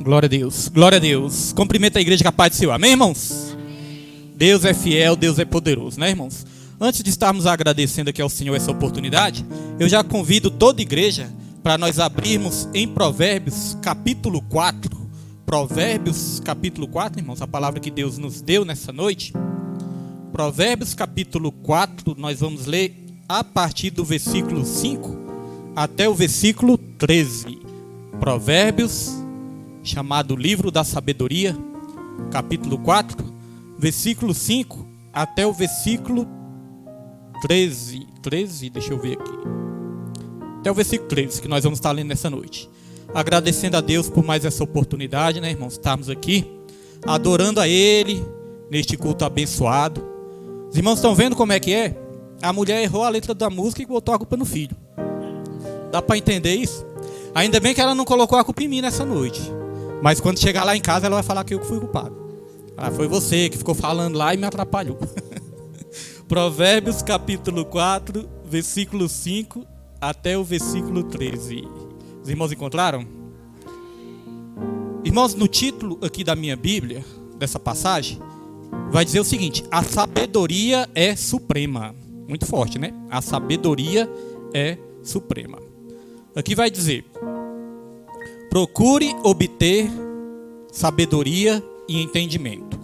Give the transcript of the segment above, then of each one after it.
Glória a Deus, glória a Deus. Cumprimenta a igreja com a paz do Senhor, amém, irmãos? Deus é fiel, Deus é poderoso, né, irmãos? Antes de estarmos agradecendo aqui ao Senhor essa oportunidade, eu já convido toda a igreja para nós abrirmos em Provérbios capítulo 4. Provérbios capítulo 4, irmãos, a palavra que Deus nos deu nessa noite. Provérbios capítulo 4, nós vamos ler a partir do versículo 5 até o versículo 13. Provérbios, chamado Livro da Sabedoria, capítulo 4, versículo 5 até o versículo 13, deixa eu ver aqui. Até o versículo 13, que nós vamos estar lendo nessa noite. Agradecendo a Deus por mais essa oportunidade, né, irmãos? Estarmos aqui, adorando a Ele, neste culto abençoado. Os irmãos estão vendo como é que é? A mulher errou a letra da música e botou a culpa no filho. Dá para entender isso? Ainda bem que ela não colocou a culpa em mim nessa noite. Mas quando chegar lá em casa, ela vai falar que eu fui culpado. Ah, foi você que ficou falando lá e me atrapalhou. Provérbios capítulo 4, versículo 5 até o versículo 13. Os irmãos encontraram? Irmãos, no título aqui da minha Bíblia, dessa passagem, vai dizer o seguinte: a sabedoria é suprema. Muito forte, né? A sabedoria é suprema. Aqui vai dizer: procure obter sabedoria e entendimento.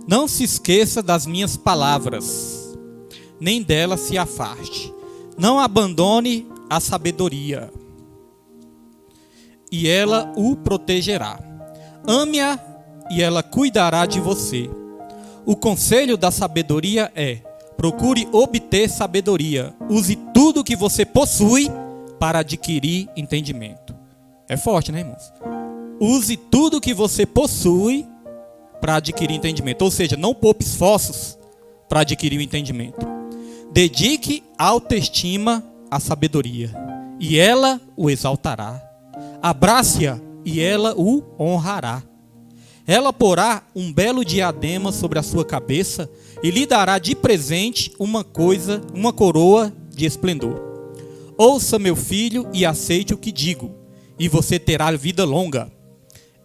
Não se esqueça das minhas palavras, nem dela se afaste. Não abandone a sabedoria, e ela o protegerá. Ame-a, e ela cuidará de você. O conselho da sabedoria é: procure obter sabedoria. Use tudo que você possui para adquirir entendimento. É forte, né, irmãos? Use tudo que você possui para adquirir entendimento. Ou seja, não poupe esforços para adquirir o entendimento. Dedique autoestima à sabedoria, e ela o exaltará. Abrace-a, e ela o honrará. Ela porá um belo diadema sobre a sua cabeça e lhe dará de presente uma coroa de esplendor. Ouça, meu filho, e aceite o que digo, e você terá vida longa.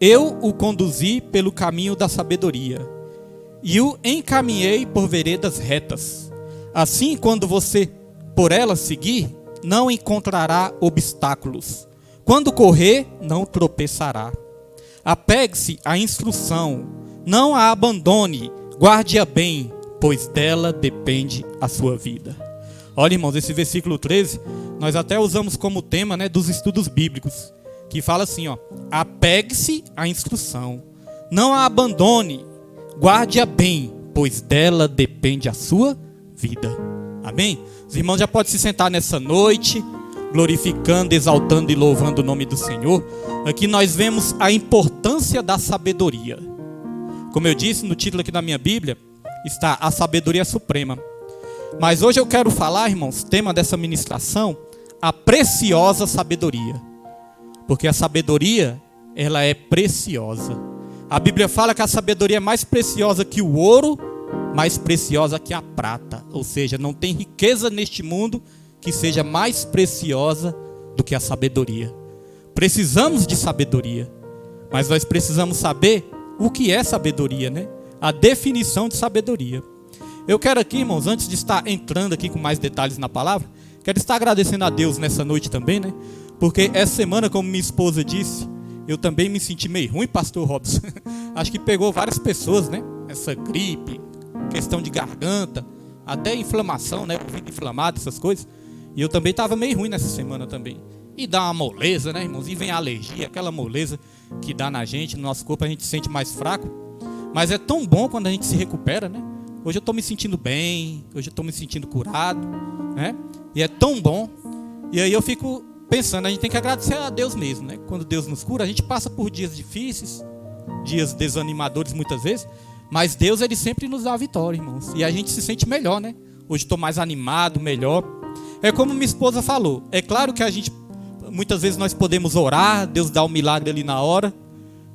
Eu o conduzi pelo caminho da sabedoria, e o encaminhei por veredas retas. Assim, quando você por ela seguir, não encontrará obstáculos. Quando correr, não tropeçará. Apegue-se à instrução, não a abandone, guarde-a bem, pois dela depende a sua vida. Olha, irmãos, esse versículo 13, nós até usamos como tema, né, dos estudos bíblicos, que fala assim, ó: apegue-se à instrução, não a abandone, guarde-a bem, pois dela depende a sua vida. Amém? Os irmãos já podem se sentar nessa noite, glorificando, exaltando e louvando o nome do Senhor. Aqui nós vemos a importância da sabedoria. Como eu disse, no título aqui da minha Bíblia está a sabedoria suprema. Mas hoje eu quero falar, irmãos, tema dessa ministração, a preciosa sabedoria. Porque a sabedoria, ela é preciosa. A Bíblia fala que a sabedoria é mais preciosa que o ouro, mais preciosa que a prata. Ou seja, não tem riqueza neste mundo que seja mais preciosa do que a sabedoria. Precisamos de sabedoria, mas nós precisamos saber o que é sabedoria, né? A definição de sabedoria. Eu quero aqui, irmãos, antes de estar entrando aqui com mais detalhes na palavra, quero estar agradecendo a Deus nessa noite também, né? Porque essa semana, como minha esposa disse, eu também me senti meio ruim, pastor Robson. Acho que pegou várias pessoas, né? Essa gripe, questão de garganta, até inflamação, né? Ouvido inflamado, essas coisas. E eu também estava meio ruim nessa semana também. E dá uma moleza, né, irmãos? E vem a alergia, aquela moleza que dá na gente, no nosso corpo, a gente se sente mais fraco. Mas é tão bom quando a gente se recupera, né? Hoje eu estou me sentindo bem, hoje eu estou me sentindo curado, né? E é tão bom. E aí eu fico pensando, a gente tem que agradecer a Deus mesmo, né? Quando Deus nos cura, a gente passa por dias difíceis, dias desanimadores muitas vezes, mas Deus, Ele sempre nos dá a vitória, irmãos. E a gente se sente melhor, né? Hoje estou mais animado, melhor. É como minha esposa falou, é claro que muitas vezes nós podemos orar, Deus dá um milagre ali na hora,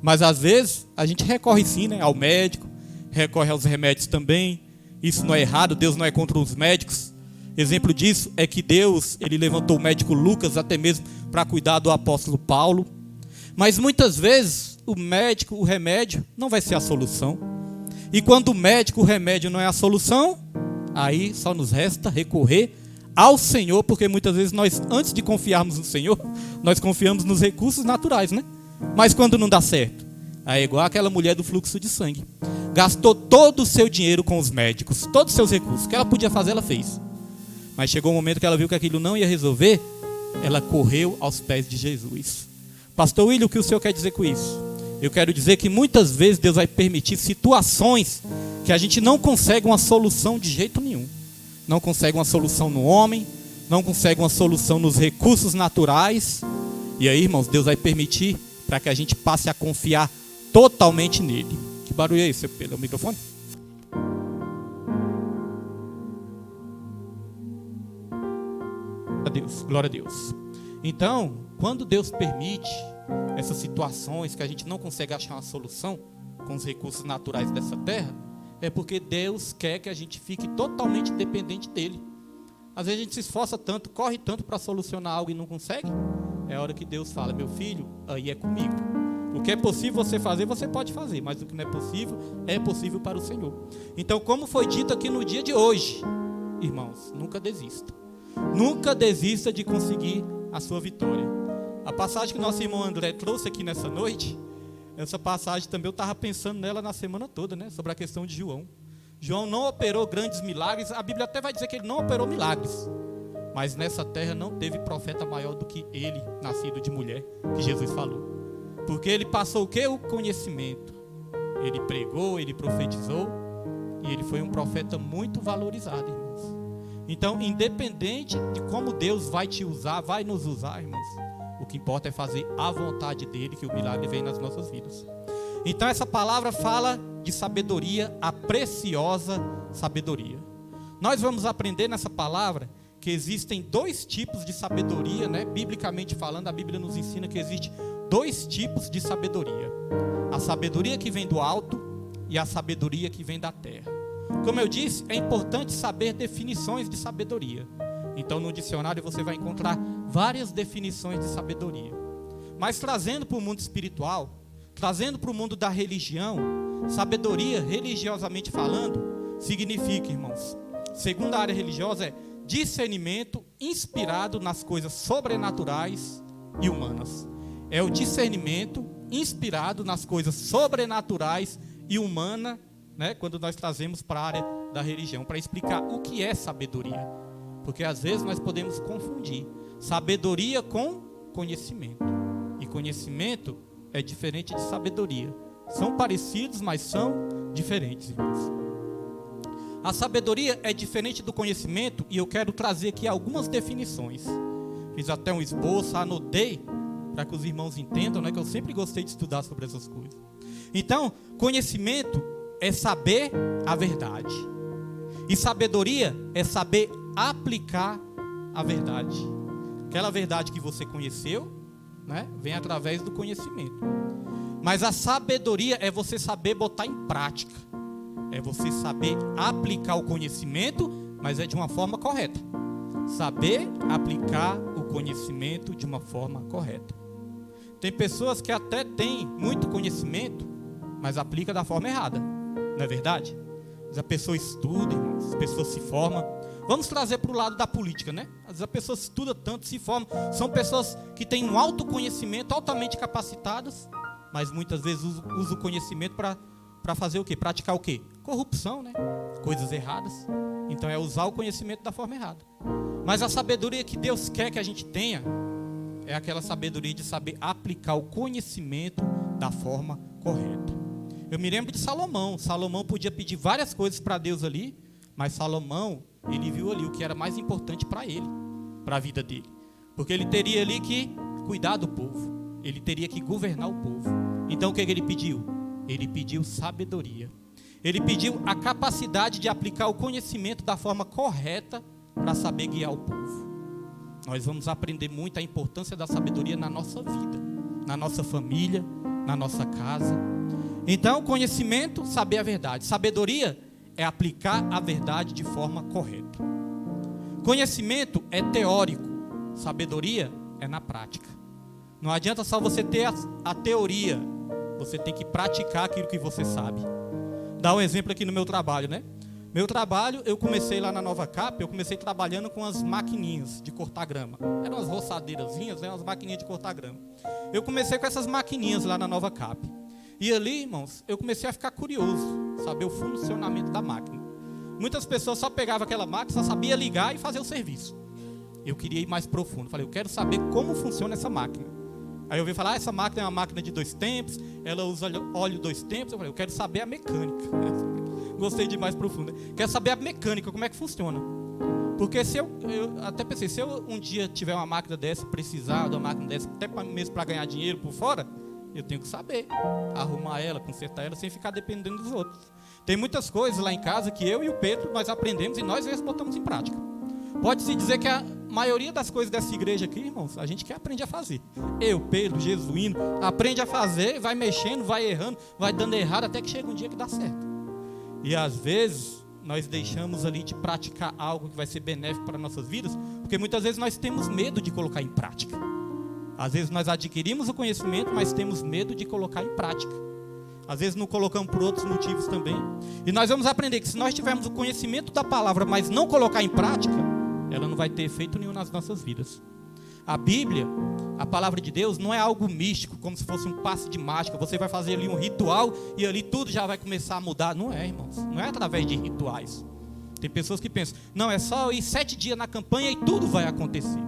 mas às vezes a gente recorre sim, né, ao médico, recorre aos remédios também. Isso não é errado, Deus não é contra os médicos. Exemplo disso é que Deus, Ele levantou o médico Lucas até mesmo para cuidar do apóstolo Paulo. Mas muitas vezes o médico, o remédio, não vai ser a solução. E quando o médico, o remédio não é a solução, aí só nos resta recorrer ao Senhor, porque muitas vezes nós, antes de confiarmos no Senhor, nós confiamos nos recursos naturais, né? Mas quando não dá certo, aí é igual aquela mulher do fluxo de sangue. Gastou todo o seu dinheiro com os médicos, todos os seus recursos. O que ela podia fazer, ela fez. Mas chegou um momento que ela viu que aquilo não ia resolver, ela correu aos pés de Jesus. Pastor William, o que o senhor quer dizer com isso? Eu quero dizer que muitas vezes Deus vai permitir situações que a gente não consegue uma solução de jeito nenhum. Não consegue uma solução no homem, não consegue uma solução nos recursos naturais. E aí, irmãos, Deus vai permitir para que a gente passe a confiar totalmente nele. Que barulho é esse? Pelo microfone? Glória a Deus. Então, quando Deus permite essas situações que a gente não consegue achar uma solução com os recursos naturais dessa terra, é porque Deus quer que a gente fique totalmente dependente dele. Às vezes a gente se esforça tanto, corre tanto para solucionar algo e não consegue. É a hora que Deus fala: meu filho, aí é comigo. O que é possível você fazer, você pode fazer, mas o que não é possível para o Senhor. Então, como foi dito aqui no dia de hoje, irmãos, nunca desista. Nunca desista de conseguir a sua vitória. A passagem que nosso irmão André trouxe aqui nessa noite, essa passagem também eu estava pensando nela na semana toda, né? Sobre a questão de João. João não operou grandes milagres, a Bíblia até vai dizer que ele não operou milagres. Mas nessa terra não teve profeta maior do que ele, nascido de mulher, que Jesus falou. Porque ele passou o quê? O conhecimento. Ele pregou, ele profetizou, e ele foi um profeta muito valorizado, irmãos. Então, independente de como Deus vai te usar, vai nos usar, irmãos, o que importa é fazer a vontade dele, que o milagre vem nas nossas vidas. Então essa palavra fala de sabedoria, a preciosa sabedoria. Nós vamos aprender nessa palavra que existem dois tipos de sabedoria, né? Biblicamente falando, a Bíblia nos ensina que existe dois tipos de sabedoria: a sabedoria que vem do alto e a sabedoria que vem da terra. Como eu disse, é importante saber definições de sabedoria. Então no dicionário você vai encontrar várias definições de sabedoria. Mas trazendo para o mundo espiritual, trazendo para o mundo da religião, sabedoria, religiosamente falando, significa, irmãos, segundo a área religiosa, é discernimento inspirado nas coisas sobrenaturais e humanas. É o discernimento inspirado nas coisas sobrenaturais e humanas, né, quando nós trazemos para a área da religião, para explicar o que é sabedoria. Porque às vezes nós podemos confundir sabedoria com conhecimento. E conhecimento é diferente de sabedoria. São parecidos, mas são diferentes, irmãos. A sabedoria é diferente do conhecimento, e eu quero trazer aqui algumas definições. Fiz até um esboço, anotei, para que os irmãos entendam, né, que eu sempre gostei de estudar sobre essas coisas. Então, conhecimento é saber a verdade. E sabedoria é saber aplicar a verdade. Aquela verdade que você conheceu, né, vem através do conhecimento. Mas a sabedoria é você saber botar em prática. É você saber aplicar o conhecimento, mas é de uma forma correta. Saber aplicar o conhecimento de uma forma correta. Tem pessoas que até têm muito conhecimento, mas aplica da forma errada. Não é verdade? Mas a pessoa estuda, irmãos, a pessoa se forma. Vamos trazer para o lado da política, né? Às vezes a pessoa estuda tanto, se forma. São pessoas que têm um autoconhecimento, altamente capacitadas, mas muitas vezes usam o conhecimento para fazer o quê? Praticar o quê? Corrupção, né? Coisas erradas. Então é usar o conhecimento da forma errada. Mas a sabedoria que Deus quer que a gente tenha é aquela sabedoria de saber aplicar o conhecimento da forma correta. Eu me lembro de Salomão. Salomão podia pedir várias coisas para Deus ali, mas Salomão, ele viu ali o que era mais importante para ele, para a vida dele. Porque ele teria ali que cuidar do povo. Ele teria que governar o povo. Então o que ele pediu? Ele pediu sabedoria. Ele pediu a capacidade de aplicar o conhecimento da forma correta para saber guiar o povo. Nós vamos aprender muito a importância da sabedoria na nossa vida, na nossa família, na nossa casa. Então, conhecimento, saber a verdade. Sabedoria é aplicar a verdade de forma correta. Conhecimento é teórico, sabedoria é na prática. Não adianta só você ter a teoria, Você tem que praticar aquilo que você sabe. Dá um exemplo aqui no meu trabalho, né? Meu trabalho, eu comecei lá na Nova Cap, eu comecei trabalhando com as maquininhas de cortar grama. Eram umas roçadeirazinhas, né? Umas maquininhas de cortar grama. Eu comecei com essas maquininhas lá na Nova Cap. E ali, irmãos, eu comecei a ficar curioso, saber o funcionamento da máquina. Muitas pessoas só pegavam aquela máquina, só sabia ligar e fazer o serviço. Eu queria ir mais profundo. Falei, eu quero saber como funciona essa máquina. Aí eu ouvi falar, essa máquina é uma máquina de 2 tempos, ela usa óleo 2 tempos. Eu falei, eu quero saber a mecânica. Gostei de mais profundo. Quero saber a mecânica, como é que funciona. Porque se eu até pensei, se eu um dia tiver uma máquina dessa, precisar de uma máquina dessa, até mesmo para ganhar dinheiro por fora, eu tenho que saber arrumar ela, consertar ela, sem ficar dependendo dos outros. Tem muitas coisas lá em casa que eu e o Pedro, nós aprendemos e nós mesmos botamos em prática. Pode-se dizer que a maioria das coisas dessa igreja aqui, irmãos, a gente que aprende a fazer. Eu, Pedro, Jesuíno, aprende a fazer, vai mexendo, vai errando, vai dando errado, até que chega um dia que dá certo. E às vezes nós deixamos ali de praticar algo que vai ser benéfico para nossas vidas, porque muitas vezes nós temos medo de colocar em prática. Às vezes nós adquirimos o conhecimento, mas temos medo de colocar em prática. Às vezes não colocamos por outros motivos também. E nós vamos aprender que se nós tivermos o conhecimento da palavra, mas não colocar em prática, ela não vai ter efeito nenhum nas nossas vidas. A Bíblia, a palavra de Deus, não é algo místico, como se fosse um passe de mágica. Você vai fazer ali um ritual e ali tudo já vai começar a mudar. Não é, irmãos. Não é através de rituais. Tem pessoas que pensam, não, é só ir 7 dias na campanha e tudo vai acontecer.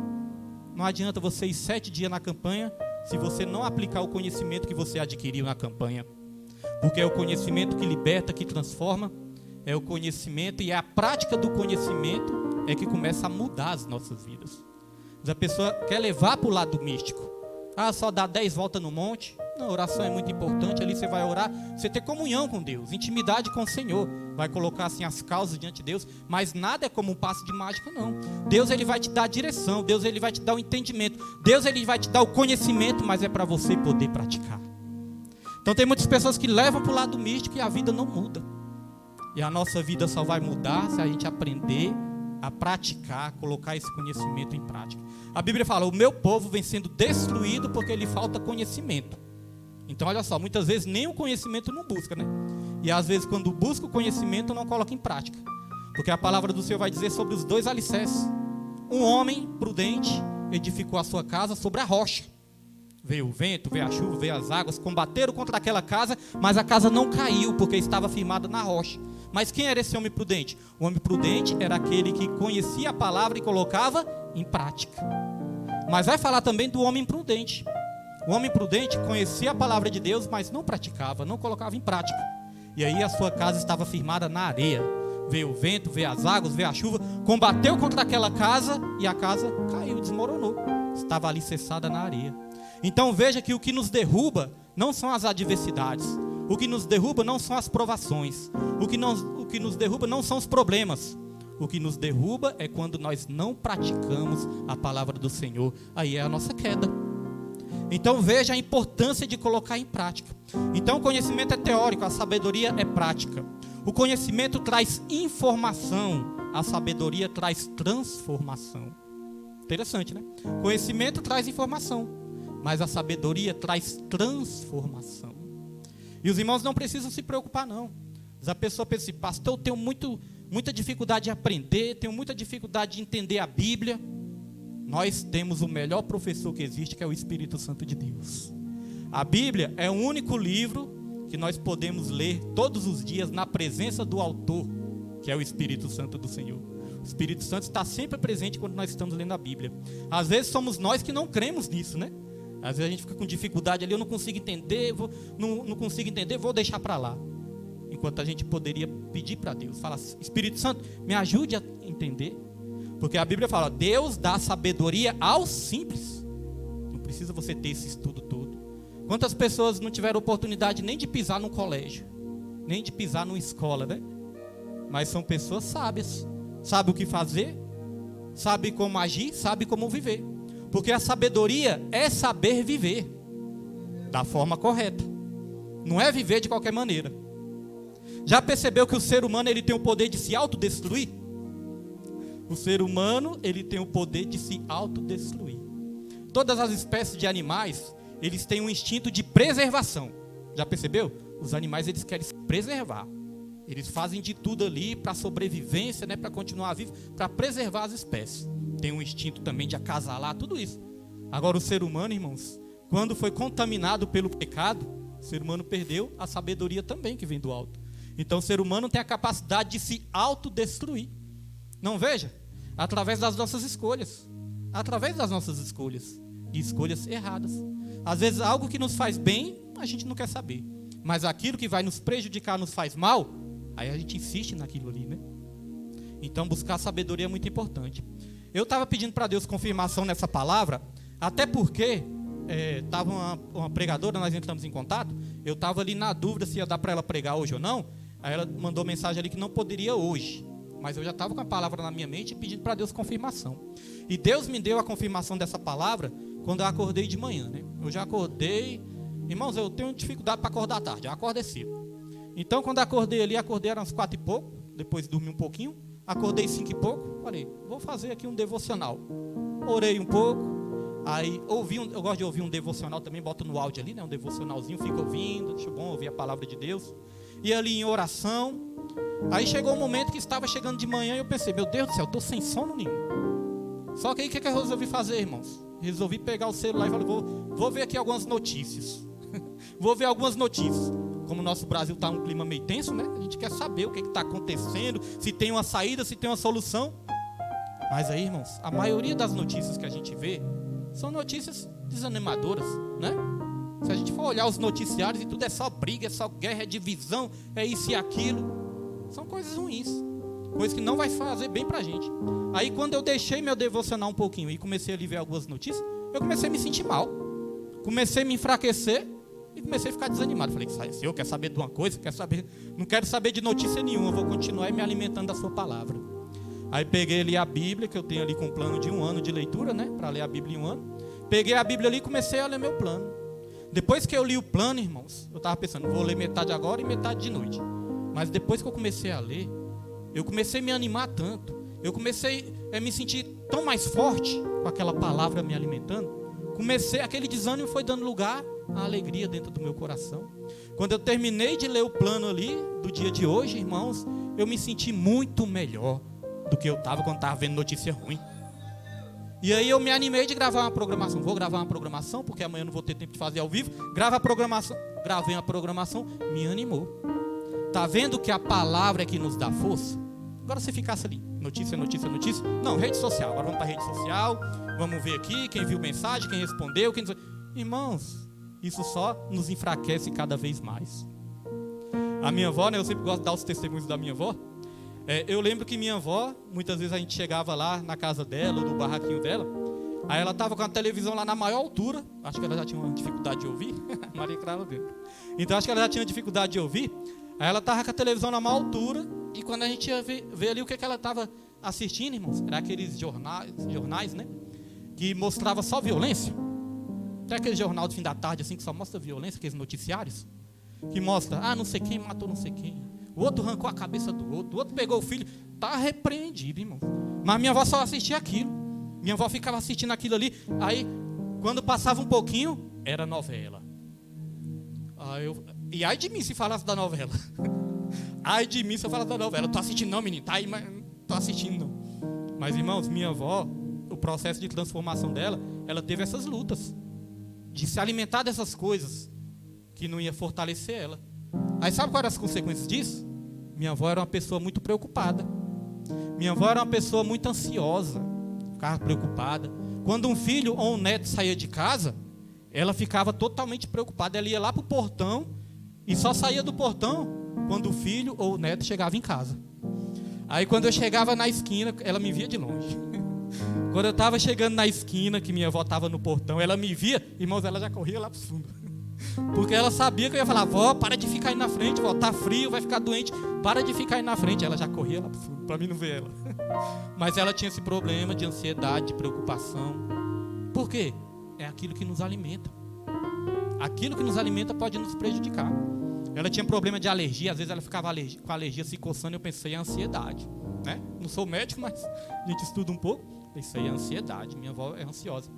Não adianta você ir 7 dias na campanha se você não aplicar o conhecimento que você adquiriu na campanha. Porque é o conhecimento que liberta, que transforma. É o conhecimento e é a prática do conhecimento é que começa a mudar as nossas vidas. Mas a pessoa quer levar para o lado místico. Ah, só dá 10 voltas no monte. Não, oração é muito importante. Ali você vai orar, você ter comunhão com Deus, intimidade com o Senhor. Vai colocar assim as causas diante de Deus. Mas nada é como um passe de mágica, não. Deus ele vai te dar a direção. Deus ele vai te dar o entendimento. Deus ele vai te dar o conhecimento, mas é para você poder praticar. Então tem muitas pessoas que levam para o lado místico e a vida não muda. E a nossa vida só vai mudar se a gente aprender a praticar, colocar esse conhecimento em prática. A Bíblia fala, o meu povo vem sendo destruído porque lhe falta conhecimento. Então olha só, muitas vezes nem o conhecimento não busca, né? E às vezes quando busca o conhecimento não coloca em prática. Porque a palavra do Senhor vai dizer sobre os 2 alicerces. Um homem prudente edificou a sua casa sobre a rocha. Veio o vento, veio a chuva, veio as águas, combateram contra aquela casa, mas a casa não caiu porque estava firmada na rocha. Mas quem era esse homem prudente? O homem prudente era aquele que conhecia a palavra e colocava em prática. Mas vai falar também do homem prudente. O homem prudente conhecia a palavra de Deus, mas não praticava, não colocava em prática. E aí a sua casa estava firmada na areia. Veio o vento, veio as águas, veio a chuva, combateu contra aquela casa e a casa caiu, desmoronou. Estava alicerçada na areia. Então veja que o que nos derruba não são as adversidades. O que nos derruba não são as provações. O que nos derruba não são os problemas. O que nos derruba é quando nós não praticamos a palavra do Senhor. Aí é a nossa queda. Então veja a importância de colocar em prática. Então o conhecimento é teórico, a sabedoria é prática. O conhecimento traz informação, a sabedoria traz transformação. Interessante, né? Conhecimento traz informação, mas a sabedoria traz transformação. E os irmãos não precisam se preocupar, não. Mas a pessoa pensa assim, pastor, eu tenho muita dificuldade de aprender, tenho muita dificuldade de entender a Bíblia. Nós temos o melhor professor que existe, que é o Espírito Santo de Deus. A Bíblia é o único livro que nós podemos ler todos os dias na presença do autor, que é o Espírito Santo do Senhor. O Espírito Santo está sempre presente quando nós estamos lendo a Bíblia. Às vezes somos nós que não cremos nisso, né? Às vezes a gente fica com dificuldade ali, eu não consigo entender, não consigo entender, vou deixar para lá. Enquanto a gente poderia pedir para Deus, fala, Espírito Santo, me ajude a entender. Porque a Bíblia fala, Deus dá sabedoria aos simples. Não precisa você ter esse estudo todo. Quantas pessoas não tiveram oportunidade nem de pisar num colégio, nem de pisar numa escola, né? Mas são pessoas sábias, sabem o que fazer, sabem como agir, sabem como viver. Porque a sabedoria é saber viver da forma correta. Não é viver de qualquer maneira. Já percebeu que o ser humano ele tem o poder de se autodestruir? O ser humano ele tem o poder de se autodestruir. Todas as espécies de animais, eles têm um instinto de preservação. Já percebeu? Os animais, eles querem se preservar. Eles fazem de tudo ali para sobrevivência, né, para continuar vivo, para preservar as espécies. Tem um instinto também de acasalar, tudo isso. Agora o ser humano, irmãos, quando foi contaminado pelo pecado, o ser humano perdeu a sabedoria também que vem do alto. Então o ser humano tem a capacidade de se autodestruir. Não veja? Através das nossas escolhas. Através das nossas escolhas. E escolhas erradas. Às vezes algo que nos faz bem, a gente não quer saber. Mas aquilo que vai nos prejudicar, nos faz mal, aí a gente insiste naquilo ali, né? Então buscar sabedoria é muito importante. Eu estava pedindo para Deus confirmação nessa palavra, até porque estava uma pregadora, nós entramos em contato, eu estava ali na dúvida se ia dar para ela pregar hoje ou não. Aí ela mandou mensagem ali que não poderia hoje, mas eu já estava com a palavra na minha mente pedindo para Deus confirmação. E Deus me deu a confirmação dessa palavra quando eu acordei de manhã, né? Eu já acordei, irmãos, eu tenho dificuldade para acordar à tarde, eu acordo cedo. Então quando acordei ali, acordei eram umas 4 e pouco, depois dormi um pouquinho, acordei 5 e pouco, falei, vou fazer aqui um devocional. Orei um pouco, aí eu gosto de ouvir um devocional também, boto no áudio ali, né? Um devocionalzinho, fico ouvindo, acho bom ouvir a palavra de Deus. E ali em oração, aí chegou um momento que estava chegando de manhã e eu pensei, meu Deus do céu, eu estou sem sono nenhum. Só que aí o que eu resolvi fazer, irmãos? Resolvi pegar o celular e falei, vou ver aqui algumas notícias. Vou ver algumas notícias. Como o nosso Brasil está um clima meio tenso, né? A gente quer saber o que está acontecendo, se tem uma saída, se tem uma solução. Mas aí, irmãos, a maioria das notícias que a gente vê são notícias desanimadoras, né? Se a gente for olhar os noticiários e tudo é só briga, é só guerra, é divisão, é isso e aquilo. São coisas ruins, coisas que não vai fazer bem pra gente. Aí quando eu deixei meu devocional um pouquinho e comecei a ver algumas notícias, eu comecei a me sentir mal. Comecei a me enfraquecer e comecei a ficar desanimado. Falei, Senhor, quer saber de uma coisa? Não quero saber de notícia nenhuma, eu vou continuar me alimentando da sua palavra. Aí peguei ali a Bíblia, que eu tenho ali com um plano de 1 ano de leitura, né? Para ler a Bíblia em 1 ano. Peguei a Bíblia ali e comecei a ler meu plano. Depois que eu li o plano, irmãos, eu estava pensando, vou ler metade agora e metade de noite. Mas depois que eu comecei a ler, eu comecei a me animar tanto. Eu comecei a me sentir tão mais forte com aquela palavra me alimentando. Aquele desânimo foi dando lugar à alegria dentro do meu coração. Quando eu terminei de ler o plano ali, do dia de hoje, irmãos, eu me senti muito melhor do que eu estava quando estava vendo notícia ruim. E aí eu me animei de gravar uma programação. Vou gravar uma programação, porque amanhã eu não vou ter tempo de fazer ao vivo. Gravei a programação, me animou. Tá vendo que a palavra é que nos dá força? Agora você ficasse ali, notícia, notícia, notícia. Não, rede social, agora vamos para a rede social. Vamos ver aqui quem viu mensagem, quem respondeu, Irmãos, isso só nos enfraquece cada vez mais. A minha avó, né, eu sempre gosto de dar os testemunhos da minha avó. Eu lembro que minha avó, muitas vezes a gente chegava lá na casa dela, no barraquinho dela, aí ela estava com a televisão lá na maior altura, acho que ela já tinha uma dificuldade de ouvir, Maria Clara dele. Então acho que ela já tinha dificuldade de ouvir, aí ela estava com a televisão na maior altura, e quando a gente ia ver ali o que ela estava assistindo, irmãos, era aqueles jornais, né, que mostrava só violência. Tem aquele jornal de fim da tarde assim, que só mostra violência, aqueles noticiários, que mostra, não sei quem matou não sei quem. O outro arrancou a cabeça do outro, o outro pegou o filho. Tá repreendido, irmão. Mas minha avó só assistia aquilo. Minha avó ficava assistindo aquilo ali. Aí, quando passava um pouquinho, era novela. E ai de mim se falasse da novela. Ai de mim se eu falasse da novela. Tô assistindo não, menino. Tá aí, mas não tô assistindo não. Mas, irmãos, minha avó, o processo de transformação dela, ela teve essas lutas. De se alimentar dessas coisas que não ia fortalecer ela. Aí sabe quais eram as consequências disso? Minha avó era uma pessoa muito preocupada. Minha avó era uma pessoa muito ansiosa. Ficava preocupada. Quando um filho ou um neto saía de casa, ela ficava totalmente preocupada. Ela ia lá para o portão e só saía do portão quando o filho ou o neto chegava em casa. Aí quando eu chegava na esquina, ela me via de longe. Quando eu estava chegando na esquina, que minha avó estava no portão, ela me via, irmãos, ela já corria lá para o fundo. Porque ela sabia que eu ia falar, vó, para de ficar aí na frente, vó, tá frio, vai ficar doente, para de ficar aí na frente. Ela já corria lá pro fundo, para mim não ver ela. Mas ela tinha esse problema de ansiedade, de preocupação. Por quê? É aquilo que nos alimenta. Aquilo que nos alimenta pode nos prejudicar. Ela tinha problema de alergia, às vezes ela ficava com alergia se coçando, eu pensei, é ansiedade, né? Não sou médico, mas a gente estuda um pouco. Pensei, é ansiedade, minha avó é ansiosa.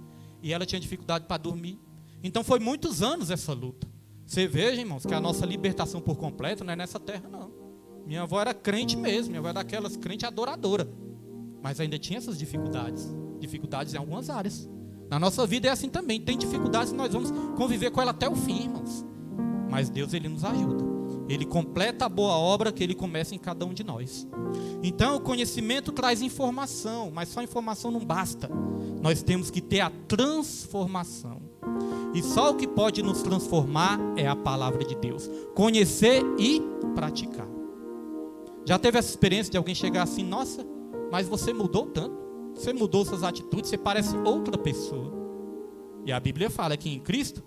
E ela tinha dificuldade para dormir. Então foi muitos anos essa luta. Você veja, irmãos, que a nossa libertação por completo não é nessa terra, não. Minha avó era crente mesmo, minha avó era daquelas crente adoradora. Mas ainda tinha essas dificuldades. Dificuldades em algumas áreas. Na nossa vida é assim também. Tem dificuldades e nós vamos conviver com ela até o fim, irmãos. Mas Deus, Ele nos ajuda. Ele completa a boa obra que Ele começa em cada um de nós. Então, o conhecimento traz informação, mas só informação não basta. Nós temos que ter a transformação. E só o que pode nos transformar é a palavra de Deus. Conhecer e praticar. Já teve essa experiência de alguém chegar assim: nossa, mas você mudou tanto. Você mudou suas atitudes, você parece outra pessoa. E a Bíblia fala que em Cristo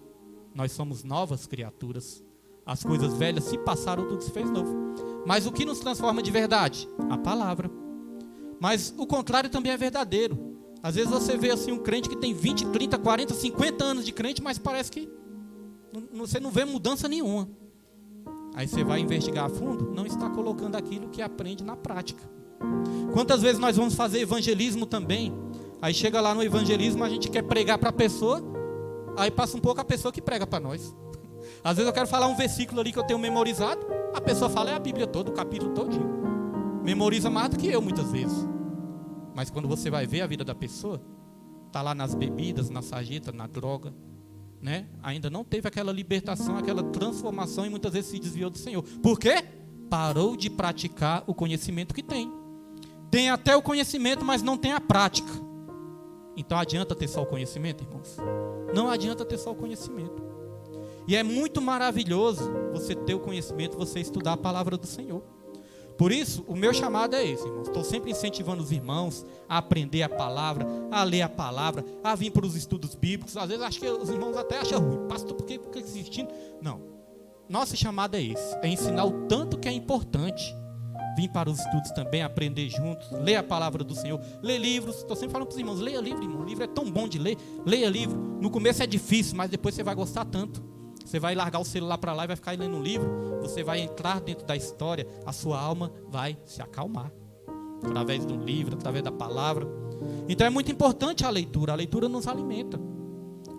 nós somos novas criaturas. As coisas velhas se passaram, tudo se fez novo. Mas o que nos transforma de verdade? A palavra. Mas o contrário também é verdadeiro. Às vezes você vê assim um crente que tem 20, 30, 40, 50 anos de crente, mas parece que você não vê mudança nenhuma. Aí você vai investigar a fundo, não está colocando aquilo que aprende na prática. Quantas vezes nós vamos fazer evangelismo também? Aí chega lá no evangelismo, a gente quer pregar para a pessoa, aí passa um pouco a pessoa que prega para nós. Às vezes eu quero falar um versículo ali que eu tenho memorizado, a pessoa fala é a Bíblia toda, o capítulo todinho. Memoriza mais do que eu muitas vezes. Mas quando você vai ver a vida da pessoa, está lá nas bebidas, na sarjeta, na droga, né? Ainda não teve aquela libertação, aquela transformação e muitas vezes se desviou do Senhor. Por quê? Parou de praticar o conhecimento que tem. Tem até o conhecimento, mas não tem a prática. Então adianta ter só o conhecimento, irmãos? Não adianta ter só o conhecimento. E é muito maravilhoso você ter o conhecimento, você estudar a palavra do Senhor. Por isso, o meu chamado é esse, irmãos. Estou sempre incentivando os irmãos a aprender a palavra, a ler a palavra, a vir para os estudos bíblicos. Às vezes acho que os irmãos até acham ruim. Pastor, por que insistindo? Não. Nosso chamado é esse. É ensinar o tanto que é importante. Vir para os estudos também, aprender juntos, ler a palavra do Senhor, ler livros. Estou sempre falando para os irmãos, leia livro, irmão. O livro é tão bom de ler. Leia livro. No começo é difícil, mas depois você vai gostar tanto. Você vai largar o celular para lá e vai ficar lendo um livro. Você vai entrar dentro da história. A sua alma vai se acalmar. Através de um livro, através da palavra. Então é muito importante a leitura. A leitura nos alimenta.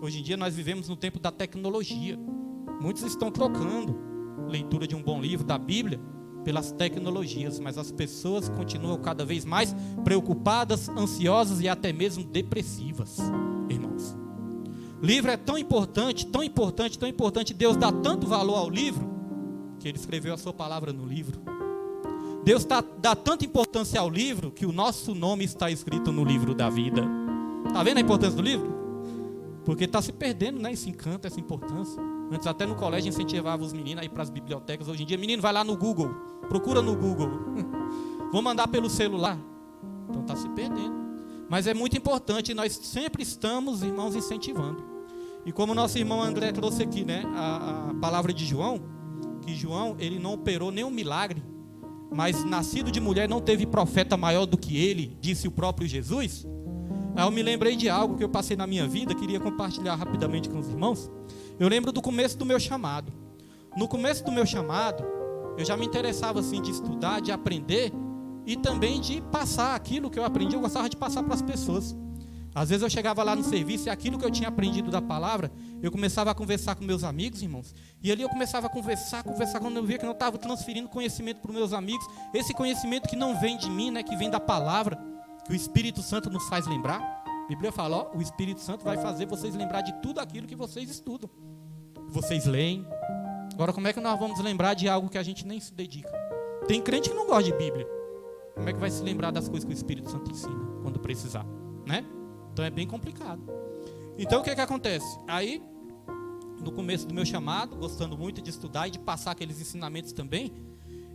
Hoje em dia nós vivemos no tempo da tecnologia. Muitos estão trocando leitura de um bom livro, da Bíblia, pelas tecnologias. Mas as pessoas continuam cada vez mais preocupadas, ansiosas e até mesmo depressivas. Irmãos. Livro é tão importante, tão importante, tão importante. Deus dá tanto valor ao livro, que Ele escreveu a sua palavra no livro. Deus dá tanta importância ao livro, que o nosso nome está escrito no livro da vida. Está vendo a importância do livro? Porque está se perdendo, né, esse encanto, essa importância. Antes até no colégio incentivava os meninos a ir para as bibliotecas. Hoje em dia, menino, vai lá no Google, procura no Google. Vou mandar pelo celular. Então está se perdendo. Mas é muito importante, nós sempre estamos, irmãos, incentivando. E como o nosso irmão André trouxe aqui, né, a palavra de João, que João, ele não operou nenhum milagre, mas nascido de mulher não teve profeta maior do que ele, disse o próprio Jesus. Aí eu me lembrei de algo que eu passei na minha vida, queria compartilhar rapidamente com os irmãos. Eu lembro do começo do meu chamado. No começo do meu chamado, eu já me interessava assim de estudar, de aprender, e também de passar aquilo que eu aprendi, eu gostava de passar para as pessoas. Às vezes eu chegava lá no serviço e aquilo que eu tinha aprendido da palavra, eu começava a conversar com meus amigos, irmãos. E ali eu começava a conversar, quando eu via que eu estava transferindo conhecimento para os meus amigos. Esse conhecimento que não vem de mim, né, que vem da palavra, que o Espírito Santo nos faz lembrar. A Bíblia fala, ó, o Espírito Santo vai fazer vocês lembrar de tudo aquilo que vocês estudam, que vocês leem. Agora, como é que nós vamos lembrar de algo que a gente nem se dedica? Tem crente que não gosta de Bíblia. Como é que vai se lembrar das coisas que o Espírito Santo ensina quando precisar, né? Então é bem complicado. Então o que acontece? Aí, no começo do meu chamado, gostando muito de estudar e de passar aqueles ensinamentos também,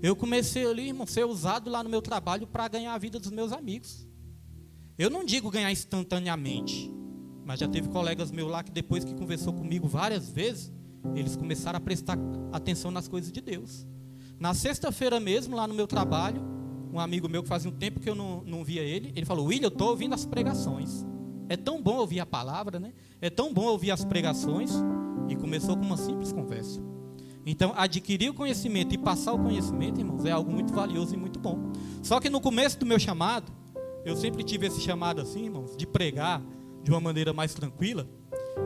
eu comecei ali, irmão, ser usado lá no meu trabalho para ganhar a vida dos meus amigos. Eu não digo ganhar instantaneamente, mas já teve colegas meus lá que depois que conversou comigo várias vezes, eles começaram a prestar atenção nas coisas de Deus. Na sexta-feira mesmo, lá no meu trabalho, um amigo meu que fazia um tempo que eu não via ele, ele falou, William, eu estou ouvindo as pregações. É tão bom ouvir a palavra, né? É tão bom ouvir as pregações. E começou com uma simples conversa. Então, adquirir o conhecimento e passar o conhecimento, irmãos, é algo muito valioso e muito bom. Só que no começo do meu chamado, eu sempre tive esse chamado assim, irmãos, de pregar de uma maneira mais tranquila.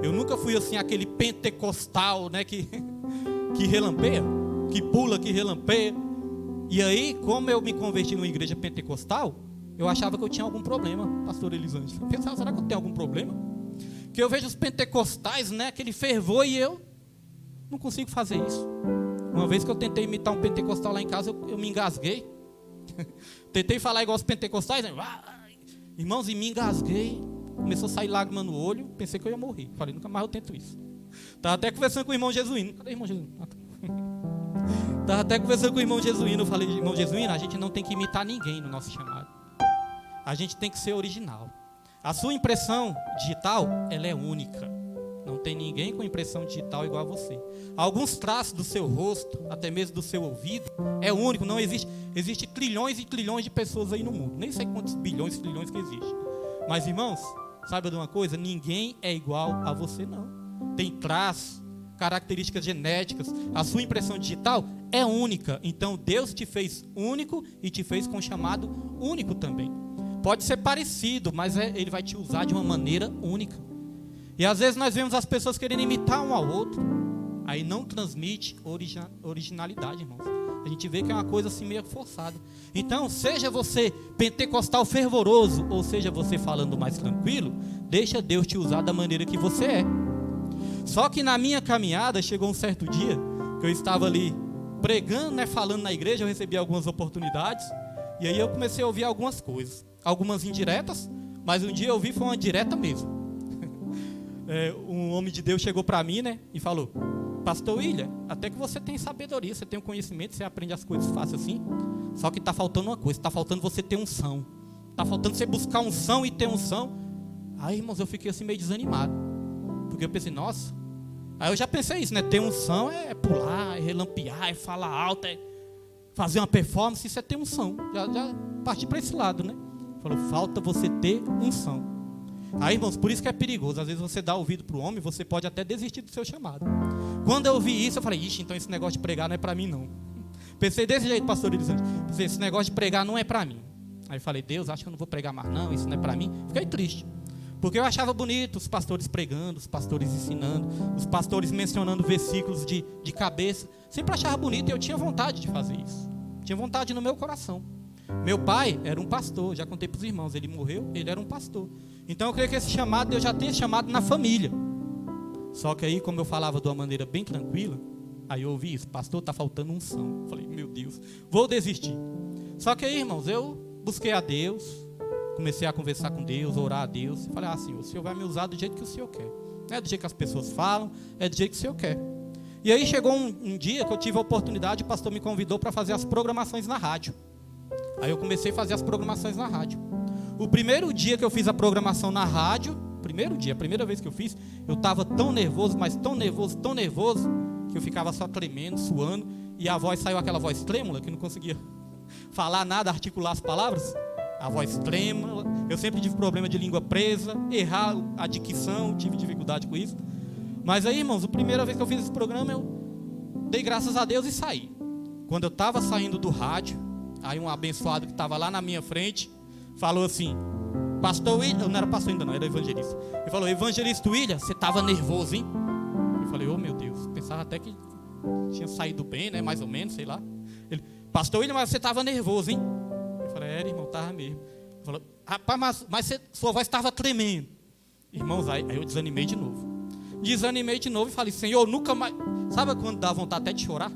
Eu nunca fui assim, aquele pentecostal, né, que que relampeia, que pula, que relampeia. E aí, como eu me converti numa igreja pentecostal, eu achava que eu tinha algum problema, pastor Elisângela. Eu pensava, será que eu tenho algum problema? Que eu vejo os pentecostais, né, aquele fervor, e eu não consigo fazer isso. Uma vez que eu tentei imitar um pentecostal lá em casa, eu me engasguei. Tentei falar igual os pentecostais, né? Irmãos, e me engasguei. Começou a sair lágrima no olho, pensei que eu ia morrer. Falei, nunca mais eu tento isso. Estava até conversando com o irmão Jesuíno. Cadê o irmão Jesuíno? Estava até conversando com o irmão Jesuíno. Eu falei, irmão Jesuíno, a gente não tem que imitar ninguém no nosso chamado. A gente tem que ser original. A sua impressão digital, ela é única. Não tem ninguém com impressão digital igual a você. Alguns traços do seu rosto, até mesmo do seu ouvido, é único. Não existe. Existe trilhões e trilhões de pessoas aí no mundo. Nem sei quantos bilhões e trilhões que existe. Mas, irmãos, saiba de uma coisa, ninguém é igual a você, não. Tem traços, características genéticas. A sua impressão digital é única. Então, Deus te fez único e te fez com chamado único também. Pode ser parecido, mas Ele vai te usar de uma maneira única. E às vezes nós vemos as pessoas querendo imitar um ao outro. Aí não transmite originalidade, irmãos. A gente vê que é uma coisa assim meio forçada. Então, seja você pentecostal fervoroso, ou seja você falando mais tranquilo, deixa Deus te usar da maneira que você é. Só que na minha caminhada, chegou um certo dia, que eu estava ali pregando, né, falando na igreja, eu recebi algumas oportunidades, e aí eu comecei a ouvir algumas coisas. Algumas indiretas, mas um dia eu ouvi foi uma direta mesmo. Um homem de Deus chegou para mim, né, e falou: pastor William, até que você tem sabedoria, você tem o conhecimento, você aprende as coisas fácil assim, só que está faltando uma coisa, está faltando você ter unção, está faltando você buscar unção e ter unção. Aí, irmãos, eu fiquei assim meio desanimado, porque eu pensei, nossa, aí eu já pensei isso, né, ter unção é pular, é relampear, é falar alto, é fazer uma performance, isso é ter unção, já parti para esse lado, né, falou, falta você ter unção. Aí, irmãos, por isso que é perigoso. Às vezes você dá ouvido para o homem, você pode até desistir do seu chamado. Quando eu vi isso, eu falei, ixi, então esse negócio de pregar não é para mim, não. Pensei desse jeito, pastor Elisângela. Pensei, esse negócio de pregar não é para mim. Aí eu falei, Deus, acho que eu não vou pregar mais, não, isso não é para mim. Fiquei triste, porque eu achava bonito os pastores pregando, os pastores ensinando, os pastores mencionando versículos de cabeça. Sempre achava bonito e eu tinha vontade de fazer isso. Tinha vontade no meu coração. Meu pai era um pastor, já contei para os irmãos, ele morreu, ele era um pastor. Então eu creio que esse chamado, Deus já tem esse chamado na família. Só que aí, como eu falava de uma maneira bem tranquila, aí eu ouvi isso, pastor, está faltando unção. Eu falei, meu Deus, vou desistir. Só que aí, irmãos, eu busquei a Deus, comecei a conversar com Deus, orar a Deus, e falei, Senhor, o Senhor vai me usar do jeito que o Senhor quer. Não é do jeito que as pessoas falam, é do jeito que o Senhor quer. E aí chegou um dia que eu tive a oportunidade, o pastor me convidou para fazer as programações na rádio. Aí eu comecei a fazer as programações na rádio. O primeiro dia que eu fiz a programação na rádio, a primeira vez que eu fiz, eu estava tão nervoso, mas tão nervoso, que eu ficava só tremendo, suando, e a voz saiu aquela voz trêmula, que não conseguia falar nada, articular as palavras. A voz trêmula, eu sempre tive problema de língua presa, errar a dicção, tive dificuldade com isso. Mas aí, irmãos, a primeira vez que eu fiz esse programa, eu dei graças a Deus e saí. Quando eu estava saindo do rádio, aí um abençoado que estava lá na minha frente, falou assim, pastor William, eu não era pastor ainda não, era evangelista. Ele falou, evangelista William, você estava nervoso, hein? Eu falei, oh meu Deus, pensava até que tinha saído bem, né, mais ou menos, sei lá. Ele, pastor William, mas você estava nervoso, hein? Eu falei, era, irmão, estava mesmo. Ele falou, rapaz, mas sua voz estava tremendo. Irmãos, aí eu desanimei de novo. E falei, Senhor, nunca mais... Sabe quando dá vontade até de chorar?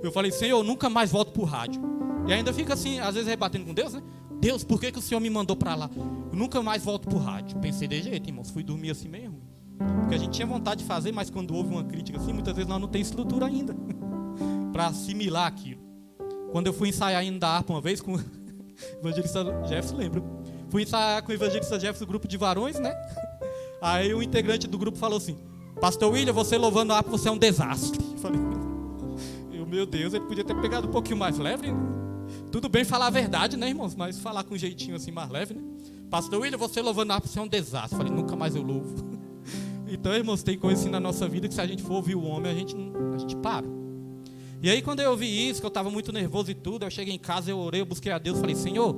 Eu falei, Senhor, nunca mais volto para o rádio. E ainda fica assim, às vezes rebatendo com Deus, né? Deus, por que o Senhor me mandou para lá? Eu nunca mais volto para o rádio. Pensei de jeito, irmãos, fui dormir assim meio ruim. Porque a gente tinha vontade de fazer, mas quando houve uma crítica assim, muitas vezes nós não temos estrutura ainda para assimilar aquilo. Quando eu fui ensaiar ainda a harpa uma vez com o evangelista Jefferson, lembra? Fui ensaiar com o evangelista Jefferson, grupo de varões, né? Aí o integrante do grupo falou assim, pastor William, você louvando a harpa, você é um desastre. Eu falei, meu Deus, ele podia ter pegado um pouquinho mais leve, né? Tudo bem falar a verdade, né, irmãos? Mas falar com um jeitinho assim mais leve, né? Pastor William, você louvando a harpa, você é um desastre. Eu falei, nunca mais eu louvo. Então, irmãos, tem coisa assim na nossa vida que se a gente for ouvir o homem, a gente para. E aí, quando eu ouvi isso, que eu estava muito nervoso e tudo, eu cheguei em casa, eu orei, eu busquei a Deus, falei, Senhor,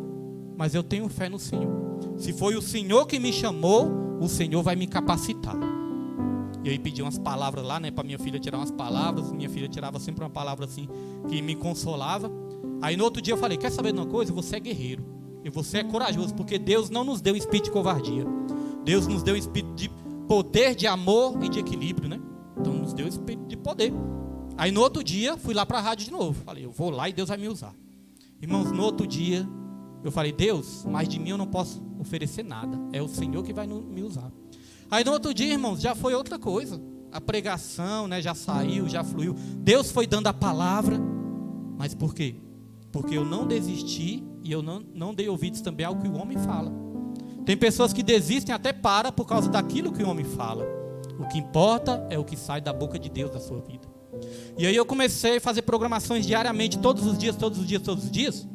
mas eu tenho fé no Senhor. Se foi o Senhor que me chamou, o Senhor vai me capacitar. E aí pedi umas palavras lá, né, para minha filha tirar umas palavras. Minha filha tirava sempre uma palavra assim, que me consolava. Aí no outro dia eu falei, quer saber de uma coisa? Você é guerreiro. E você é corajoso, porque Deus não nos deu espírito de covardia. Deus nos deu espírito de poder, de amor e de equilíbrio, né? Então nos deu espírito de poder. Aí no outro dia, fui lá para a rádio de novo. Falei, eu vou lá e Deus vai me usar. Irmãos, no outro dia, eu falei, Deus, mais de mim eu não posso oferecer nada. É o Senhor que vai me usar. Aí no outro dia, irmãos, já foi outra coisa. A pregação, né, já saiu, já fluiu. Deus foi dando a palavra. Mas por quê? Porque eu não desisti e eu não dei ouvidos também ao que o homem fala. Tem pessoas que desistem até por causa daquilo que o homem fala. O que importa é o que sai da boca de Deus da sua vida. E aí eu comecei a fazer programações diariamente, todos os dias.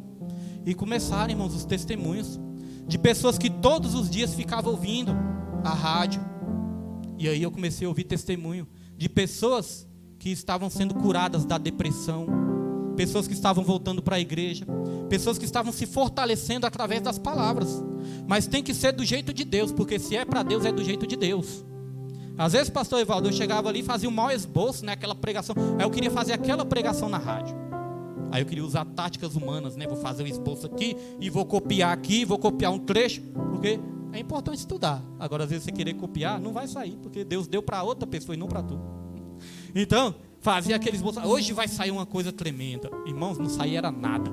E começaram, irmãos, os testemunhos de pessoas que todos os dias ficavam ouvindo a rádio. E aí eu comecei a ouvir testemunho de pessoas que estavam sendo curadas da depressão, pessoas que estavam voltando para a igreja, pessoas que estavam se fortalecendo através das palavras. Mas tem que ser do jeito de Deus, porque se é para Deus, é do jeito de Deus. Às vezes, pastor Evaldo, eu chegava ali e fazia um mau esboço, né, aquela pregação. Aí eu queria fazer aquela pregação na rádio. Aí eu queria usar táticas humanas, né? Vou fazer um esboço aqui e vou copiar aqui, vou copiar um trecho, porque é importante estudar. Agora, às vezes, você querer copiar, não vai sair, porque Deus deu para outra pessoa e não para tu. Então, fazia aquele esboço. Hoje vai sair uma coisa tremenda. Irmãos, não saía era nada.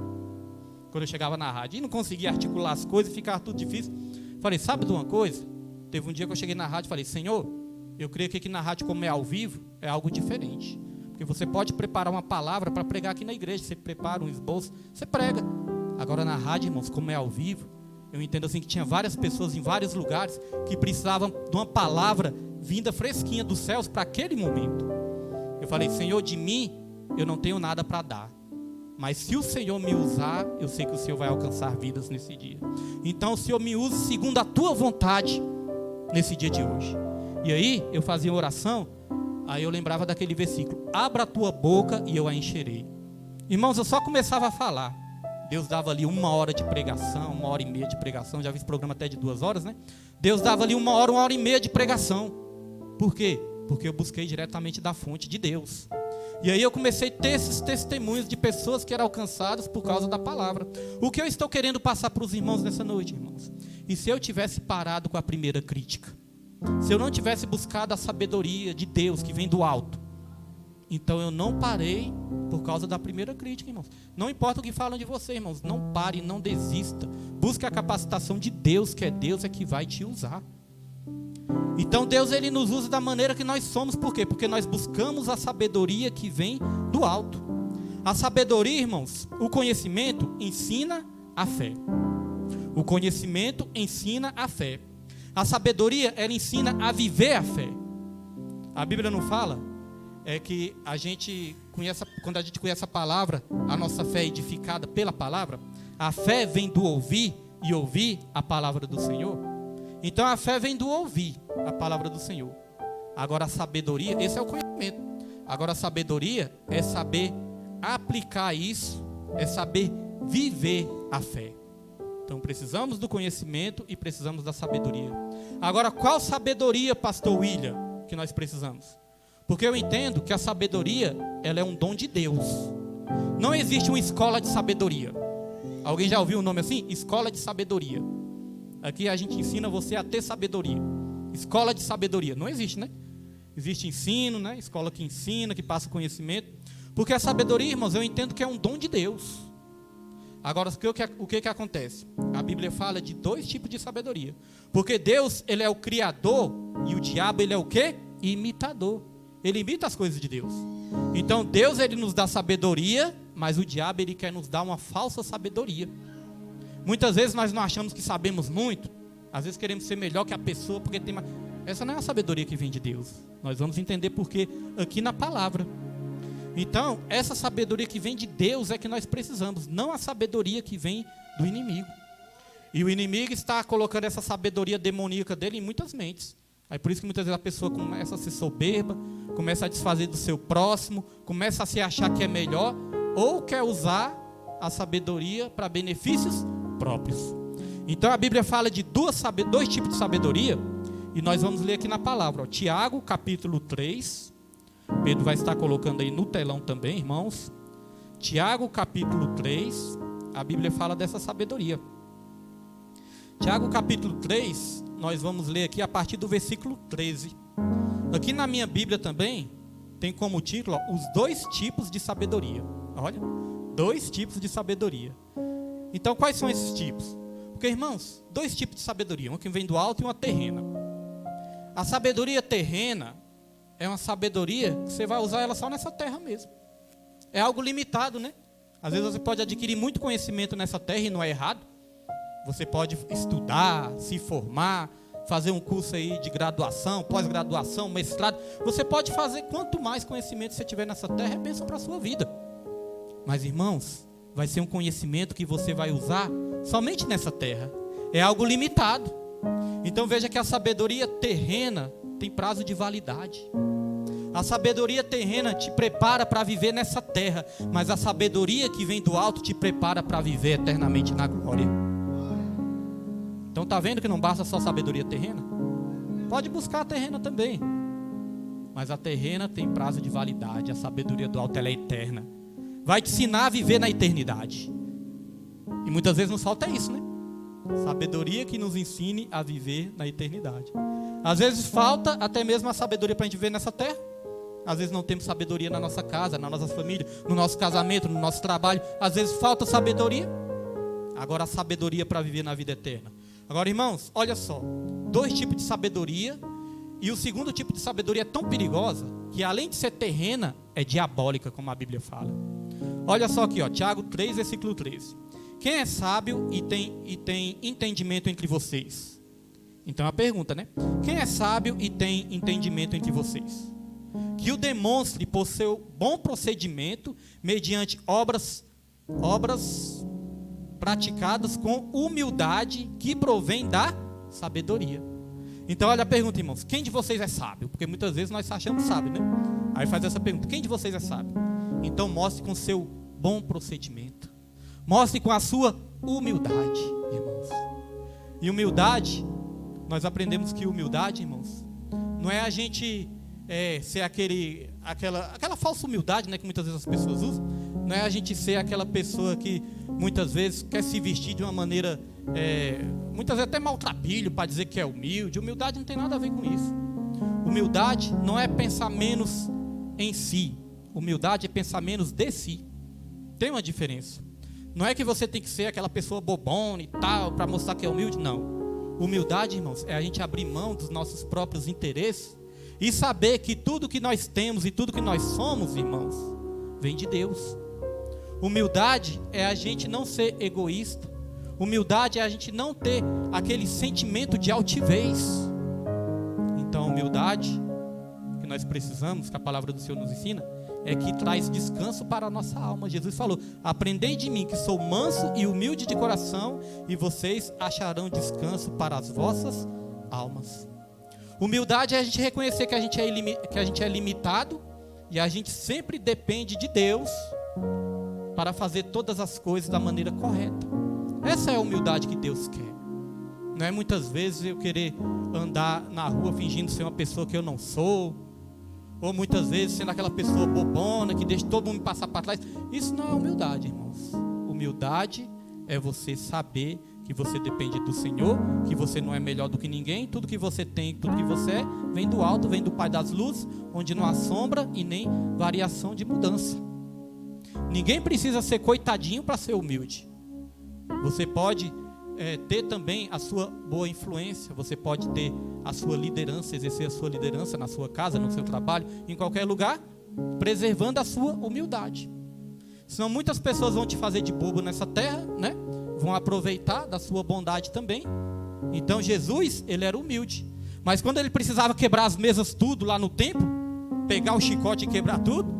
Quando eu chegava na rádio e não conseguia articular as coisas, ficava tudo difícil. Falei, sabe de uma coisa? Teve um dia que eu cheguei na rádio e falei, Senhor, eu creio que aqui na rádio, como é ao vivo, é algo diferente. Porque você pode preparar uma palavra para pregar aqui na igreja. Você prepara um esboço, você prega. Agora na rádio, irmãos, como é ao vivo, eu entendo assim que tinha várias pessoas em vários lugares que precisavam de uma palavra vinda fresquinha dos céus para aquele momento. Eu falei, Senhor, de mim eu não tenho nada para dar. Mas se o Senhor me usar, eu sei que o Senhor vai alcançar vidas nesse dia. Então o Senhor me use segundo a tua vontade nesse dia de hoje. E aí eu fazia uma oração, aí eu lembrava daquele versículo, abra a tua boca e eu a encherei. Irmãos, eu só começava a falar. Deus dava ali 1 hora de pregação, 1h30 de pregação, já vi esse programa até de 2 horas, né? Deus dava ali 1 hora, 1h30 de pregação. Por quê? Porque eu busquei diretamente da fonte de Deus. E aí eu comecei a ter esses testemunhos de pessoas que eram alcançadas por causa da palavra. O que eu estou querendo passar para os irmãos nessa noite, irmãos? E se eu tivesse parado com a primeira crítica? Se eu não tivesse buscado a sabedoria de Deus que vem do alto? Então eu não parei por causa da primeira crítica, irmãos. Não importa o que falam de você, irmãos. Não pare, não desista. Busque a capacitação de Deus, que é Deus é que vai te usar. Então Deus, ele nos usa da maneira que nós somos. Por quê? Porque nós buscamos a sabedoria que vem do alto. A sabedoria, irmãos, o conhecimento ensina a fé. O conhecimento ensina a fé. A sabedoria, ela ensina a viver a fé. A Bíblia não fala? É que a gente conhece, quando a gente conhece a palavra, a nossa fé é edificada pela palavra. A fé vem do ouvir e ouvir a palavra do Senhor. Então a fé vem do ouvir a palavra do Senhor. Agora a sabedoria, esse é o conhecimento. Agora a sabedoria é saber aplicar isso, é saber viver a fé. Então precisamos do conhecimento e precisamos da sabedoria. Agora, qual sabedoria, pastor William, que nós precisamos? Porque eu entendo que a sabedoria, ela é um dom de Deus. Não existe uma escola de sabedoria. Alguém já ouviu o nome assim? Escola de sabedoria. Aqui a gente ensina você a ter sabedoria. Escola de sabedoria. Não existe, né? Existe ensino, né? Escola que ensina, que passa conhecimento. Porque a sabedoria, irmãos, eu entendo que é um dom de Deus. Agora, o que acontece? A Bíblia fala de 2 tipos de sabedoria. Porque Deus, ele é o criador, e o diabo, ele é o quê? Imitador. Ele imita as coisas de Deus. Então Deus, ele nos dá sabedoria, mas o diabo, ele quer nos dar uma falsa sabedoria. Muitas vezes nós não achamos que sabemos muito. Às vezes queremos ser melhor que a pessoa porque tem mais. Essa não é a sabedoria que vem de Deus. Nós vamos entender porque aqui na palavra. Então, essa sabedoria que vem de Deus é que nós precisamos, não a sabedoria que vem do inimigo. E o inimigo está colocando essa sabedoria demoníaca dele em muitas mentes. Aí por isso que muitas vezes a pessoa começa a ser soberba, começa a desfazer do seu próximo, começa a se achar que é melhor, ou quer usar a sabedoria para benefícios próprios. Então a Bíblia fala de 2 tipos de sabedoria, E nós vamos ler aqui na palavra, ó, Tiago, capítulo 3. Pedro vai estar colocando aí no telão também, irmãos. Tiago, capítulo 3. A Bíblia fala dessa sabedoria. Tiago, capítulo 3, nós vamos ler aqui a partir do versículo 13. Aqui na minha Bíblia também tem como título, ó, os 2 tipos de sabedoria. Olha, 2 tipos de sabedoria. Então, quais são esses tipos? Porque, irmãos, 2 tipos de sabedoria, uma que vem do alto e uma terrena. A sabedoria terrena é uma sabedoria que você vai usar ela só nessa terra mesmo. É algo limitado, né? Às vezes você pode adquirir muito conhecimento nessa terra e não é errado. Você pode estudar, se formar, fazer um curso aí de graduação, pós-graduação, mestrado. Você pode fazer quanto mais conhecimento você tiver nessa terra, é bênção para a sua vida. Mas, irmãos, vai ser um conhecimento que você vai usar somente nessa terra. É algo limitado. Então veja que a sabedoria terrena tem prazo de validade. A sabedoria terrena te prepara para viver nessa terra, mas a sabedoria que vem do alto te prepara para viver eternamente na glória. Então está vendo que não basta só sabedoria terrena? Pode buscar a terrena também, mas a terrena tem prazo de validade. A sabedoria do alto ela é eterna, vai te ensinar a viver na eternidade. E muitas vezes nos falta isso, né? Sabedoria que nos ensine a viver na eternidade. Às vezes falta até mesmo a sabedoria para a gente viver nessa terra. Às vezes não temos sabedoria na nossa casa, na nossa família, no nosso casamento, no nosso trabalho. Às vezes falta sabedoria. Agora a sabedoria para viver na vida eterna. Agora, irmãos, olha só. 2 tipos de sabedoria. E o segundo tipo de sabedoria é tão perigosa que além de ser terrena, é diabólica, como a Bíblia fala. Olha só aqui, ó, Tiago 3, versículo 13. Quem é sábio e tem entendimento entre vocês? Então é a pergunta, né? Quem é sábio e tem entendimento entre vocês? Que o demonstre por seu bom procedimento, mediante obras praticadas com humildade, que provém da sabedoria. Então olha a pergunta, irmãos. Quem de vocês é sábio? Porque muitas vezes nós achamos sábio, né? Aí faz essa pergunta. Quem de vocês é sábio? Então mostre com seu bom procedimento. Mostre com a sua humildade, irmãos. E humildade, nós aprendemos que humildade, irmãos, não é a gente ser aquela falsa humildade, né, que muitas vezes as pessoas usam. Não é a gente ser aquela pessoa que muitas vezes quer se vestir de uma maneira, muitas vezes até maltrapilho para dizer que é humilde. Humildade não tem nada a ver com isso. Humildade não é pensar menos em si. Humildade é pensar menos de si. Tem uma diferença. Não é que você tem que ser aquela pessoa bobona e tal, para mostrar que é humilde, não. Humildade, irmãos, é a gente abrir mão dos nossos próprios interesses e saber que tudo que nós temos e tudo que nós somos, irmãos, vem de Deus. Humildade é a gente não ser egoísta. Humildade é a gente não ter aquele sentimento de altivez. Então, a humildade que nós precisamos, que a palavra do Senhor nos ensina, é que traz descanso para a nossa alma. Jesus falou: aprendei de mim que sou manso e humilde de coração, e vocês acharão descanso para as vossas almas. Humildade é a gente reconhecer que a gente é limitado e a gente sempre depende de Deus para fazer todas as coisas da maneira correta. Essa é a humildade que Deus quer. Não é muitas vezes eu querer andar na rua fingindo ser uma pessoa que eu não sou, ou muitas vezes sendo aquela pessoa bobona que deixa todo mundo me passar para trás. Isso não é humildade, irmãos. Humildade é você saber que você depende do Senhor, que você não é melhor do que ninguém. Tudo que você tem, tudo que você é, vem do alto, vem do Pai das luzes, onde não há sombra e nem variação de mudança. Ninguém precisa ser coitadinho para ser humilde. Você pode ter também a sua boa influência, você pode ter a sua liderança, exercer a sua liderança na sua casa, no seu trabalho, em qualquer lugar, preservando a sua humildade. Senão muitas pessoas vão te fazer de bobo nessa terra, né? Vão aproveitar da sua bondade também. Então Jesus, ele era humilde, mas quando ele precisava quebrar as mesas tudo lá no templo, pegar o chicote e quebrar tudo,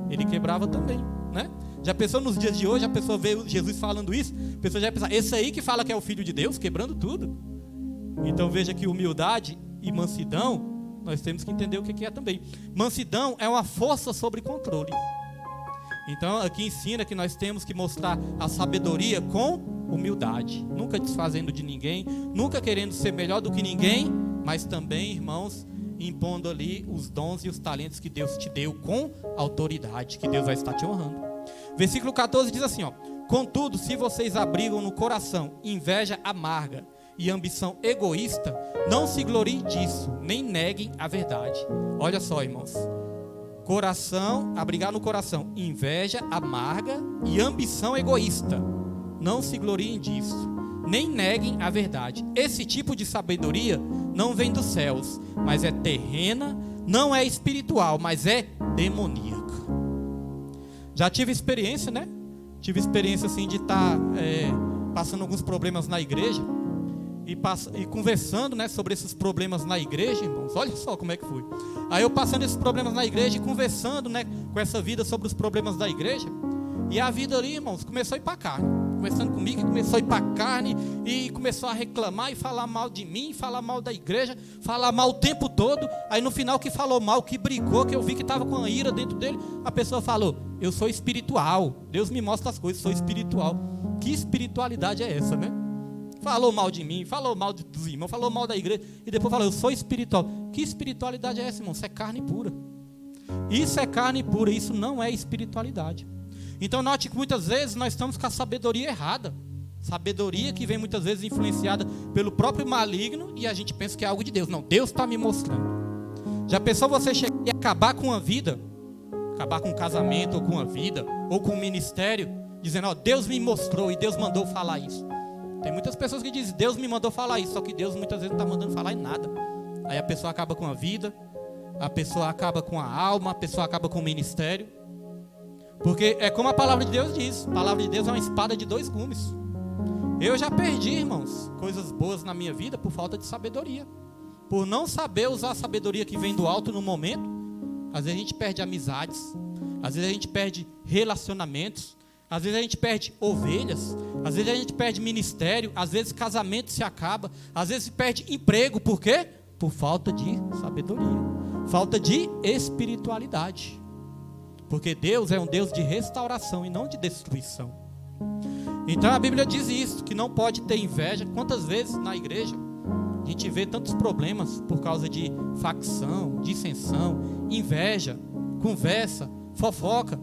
ele quebrava também, né? Já pensou nos dias de hoje, a pessoa vê Jesus falando isso, a pessoa já pensa, esse aí que fala que é o Filho de Deus, quebrando tudo. Então veja que humildade e mansidão, nós temos que entender o que é também. Mansidão é uma força sobre controle. Então aqui ensina que nós temos que mostrar a sabedoria com humildade, nunca desfazendo de ninguém, nunca querendo ser melhor do que ninguém, mas também, irmãos, impondo ali os dons e os talentos que Deus te deu com autoridade, que Deus vai estar te honrando. Versículo 14 diz assim, ó: contudo, se vocês abrigam no coração inveja amarga e ambição egoísta, não se gloriem disso, nem neguem a verdade. Olha só, irmãos, abrigar no coração inveja amarga e ambição egoísta, não se gloriem disso, nem neguem a verdade. Esse tipo de sabedoria não vem dos céus, mas é terrena, não é espiritual, mas é demoníaca. Já tive experiência, né? Tive experiência assim de estar passando alguns problemas na igreja e conversando, né, sobre esses problemas na igreja, irmãos. Olha só como é que foi. Aí eu passando esses problemas na igreja e conversando, né, com essa vida sobre os problemas da igreja. E a vida ali, irmãos, começou a ir para a carne. Conversando comigo, e começou a ir para a carne e começou a reclamar e falar mal de mim, falar mal da igreja, falar mal o tempo todo. Aí no final que falou mal, que brigou, que eu vi que estava com a ira dentro dele, a pessoa falou: eu sou espiritual, Deus me mostra as coisas, sou espiritual. Que espiritualidade é essa, né? Falou mal de mim, falou mal dos irmãos, falou mal da igreja e depois falou: eu sou espiritual. Que espiritualidade é essa, irmão? Isso é carne pura. Isso é carne pura, isso não é espiritualidade. Então note que muitas vezes nós estamos com a sabedoria errada. Sabedoria que vem muitas vezes influenciada pelo próprio maligno e a gente pensa que é algo de Deus. Não, Deus está me mostrando. Já pensou você chegar e acabar com a vida? Acabar com um casamento, ou com a vida, ou com um ministério, dizendo: ó, Deus me mostrou e Deus mandou falar isso. Tem muitas pessoas que dizem: Deus me mandou falar isso, só que Deus muitas vezes não está mandando falar em nada. Aí a pessoa acaba com a vida, a pessoa acaba com a alma, a pessoa acaba com o ministério. Porque é como a palavra de Deus diz: a palavra de Deus é uma espada de dois gumes. Eu já perdi, irmãos, coisas boas na minha vida por falta de sabedoria. Por não saber usar a sabedoria que vem do alto no momento. Às vezes a gente perde amizades, às vezes a gente perde relacionamentos, às vezes a gente perde ovelhas, às vezes a gente perde ministério, às vezes casamento se acaba, às vezes perde emprego. Por quê? Por falta de sabedoria, falta de espiritualidade. Porque Deus é um Deus de restauração e não de destruição. Então a Bíblia diz isso, que não pode ter inveja. Quantas vezes na igreja a gente vê tantos problemas por causa de facção, dissensão, inveja, conversa, fofoca.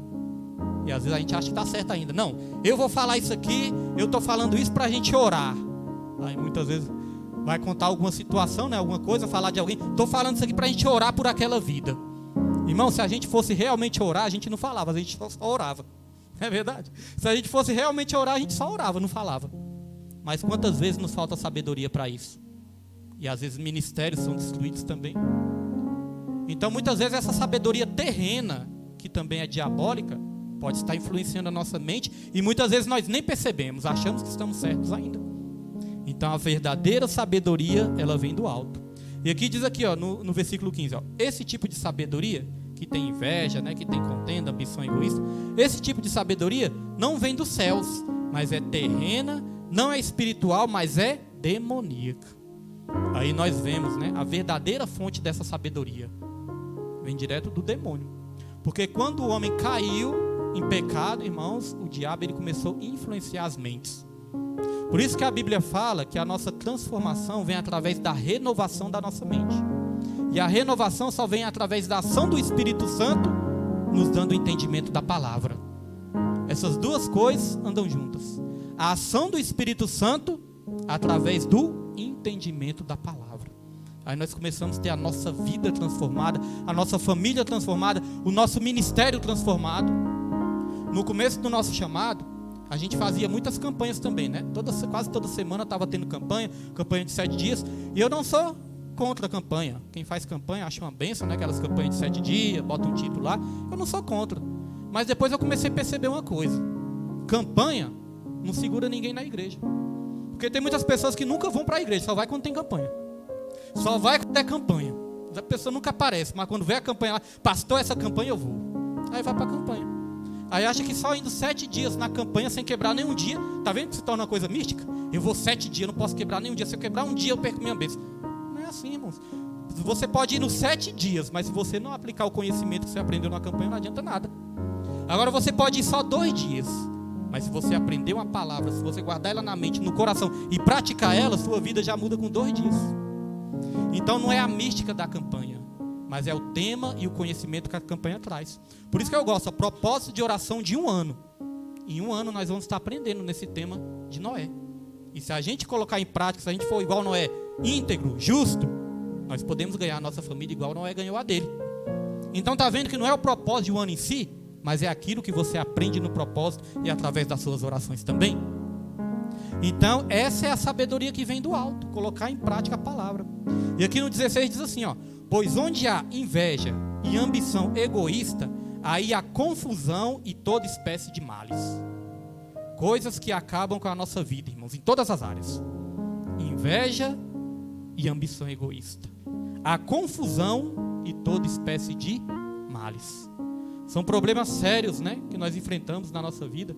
E às vezes a gente acha que está certo ainda. Não, eu vou falar isso aqui, eu estou falando isso para a gente orar. Aí muitas vezes vai contar alguma situação, né, alguma coisa, falar de alguém. Estou falando isso aqui para a gente orar por aquela vida. Irmão, se a gente fosse realmente orar, a gente não falava, a gente só orava. É verdade? Se a gente fosse realmente orar, a gente só orava, não falava. Mas quantas vezes nos falta sabedoria para isso? E às vezes ministérios são destruídos também. Então muitas vezes essa sabedoria terrena, que também é diabólica, pode estar influenciando a nossa mente. E muitas vezes nós nem percebemos, achamos que estamos certos ainda. Então a verdadeira sabedoria, ela vem do alto. E aqui diz aqui, ó, no versículo 15, ó, esse tipo de sabedoria, que tem inveja, né, que tem contenda, ambição egoísta, esse tipo de sabedoria não vem dos céus, mas é terrena, não é espiritual, mas é demoníaca. Aí nós vemos, né, a verdadeira fonte dessa sabedoria vem direto do demônio. Porque quando o homem caiu em pecado, irmãos, o diabo ele começou a influenciar as mentes. Por isso que a Bíblia fala que a nossa transformação vem através da renovação da nossa mente. E a renovação só vem através da ação do Espírito Santo, nos dando o entendimento da palavra. Essas duas coisas andam juntas. A ação do Espírito Santo através do entendimento da palavra. Aí nós começamos a ter a nossa vida transformada, a nossa família transformada, o nosso ministério transformado. No começo do nosso chamado, a gente fazia muitas campanhas também, né? Quase toda semana estava tendo campanha de 7 dias. E eu não sou contra a campanha. Quem faz campanha acha uma bênção, né? Aquelas campanhas de 7 dias, bota um título lá. Eu não sou contra. Mas depois eu comecei a perceber uma coisa. Campanha não segura ninguém na igreja. Porque tem muitas pessoas que nunca vão para a igreja, só vai quando tem campanha. Só vai quando é campanha. A pessoa nunca aparece, mas quando vê a campanha lá, pastor, essa campanha eu vou. Aí vai para a campanha. Aí acha que só indo 7 dias na campanha sem quebrar nenhum dia, tá vendo que se torna uma coisa mística? Eu vou 7 dias, não posso quebrar nenhum dia. Se eu quebrar um dia, eu perco minha bênção. Não é assim, irmãos. Você pode ir nos 7 dias, mas se você não aplicar o conhecimento que você aprendeu na campanha, não adianta nada. Agora você pode ir só 2 dias, mas se você aprender uma palavra, se você guardar ela na mente, no coração e praticar ela, sua vida já muda com 2 dias. Então não é a mística da campanha, mas é o tema e o conhecimento que a campanha traz. Por isso que eu gosto, a propósito de oração de 1 ano. Em 1 ano nós vamos estar aprendendo nesse tema de Noé. E se a gente colocar em prática, se a gente for igual Noé, íntegro, justo, nós podemos ganhar a nossa família igual Noé ganhou a dele. Então está vendo que não é o propósito de 1 ano em si, mas é aquilo que você aprende no propósito e através das suas orações também. Então essa é a sabedoria que vem do alto, colocar em prática a palavra. E aqui no 16 diz assim, ó: pois onde há inveja e ambição egoísta, aí há confusão e toda espécie de males. Coisas que acabam com a nossa vida, irmãos, em todas as áreas. Inveja e ambição egoísta. Há confusão e toda espécie de males. São problemas sérios, né, que nós enfrentamos na nossa vida.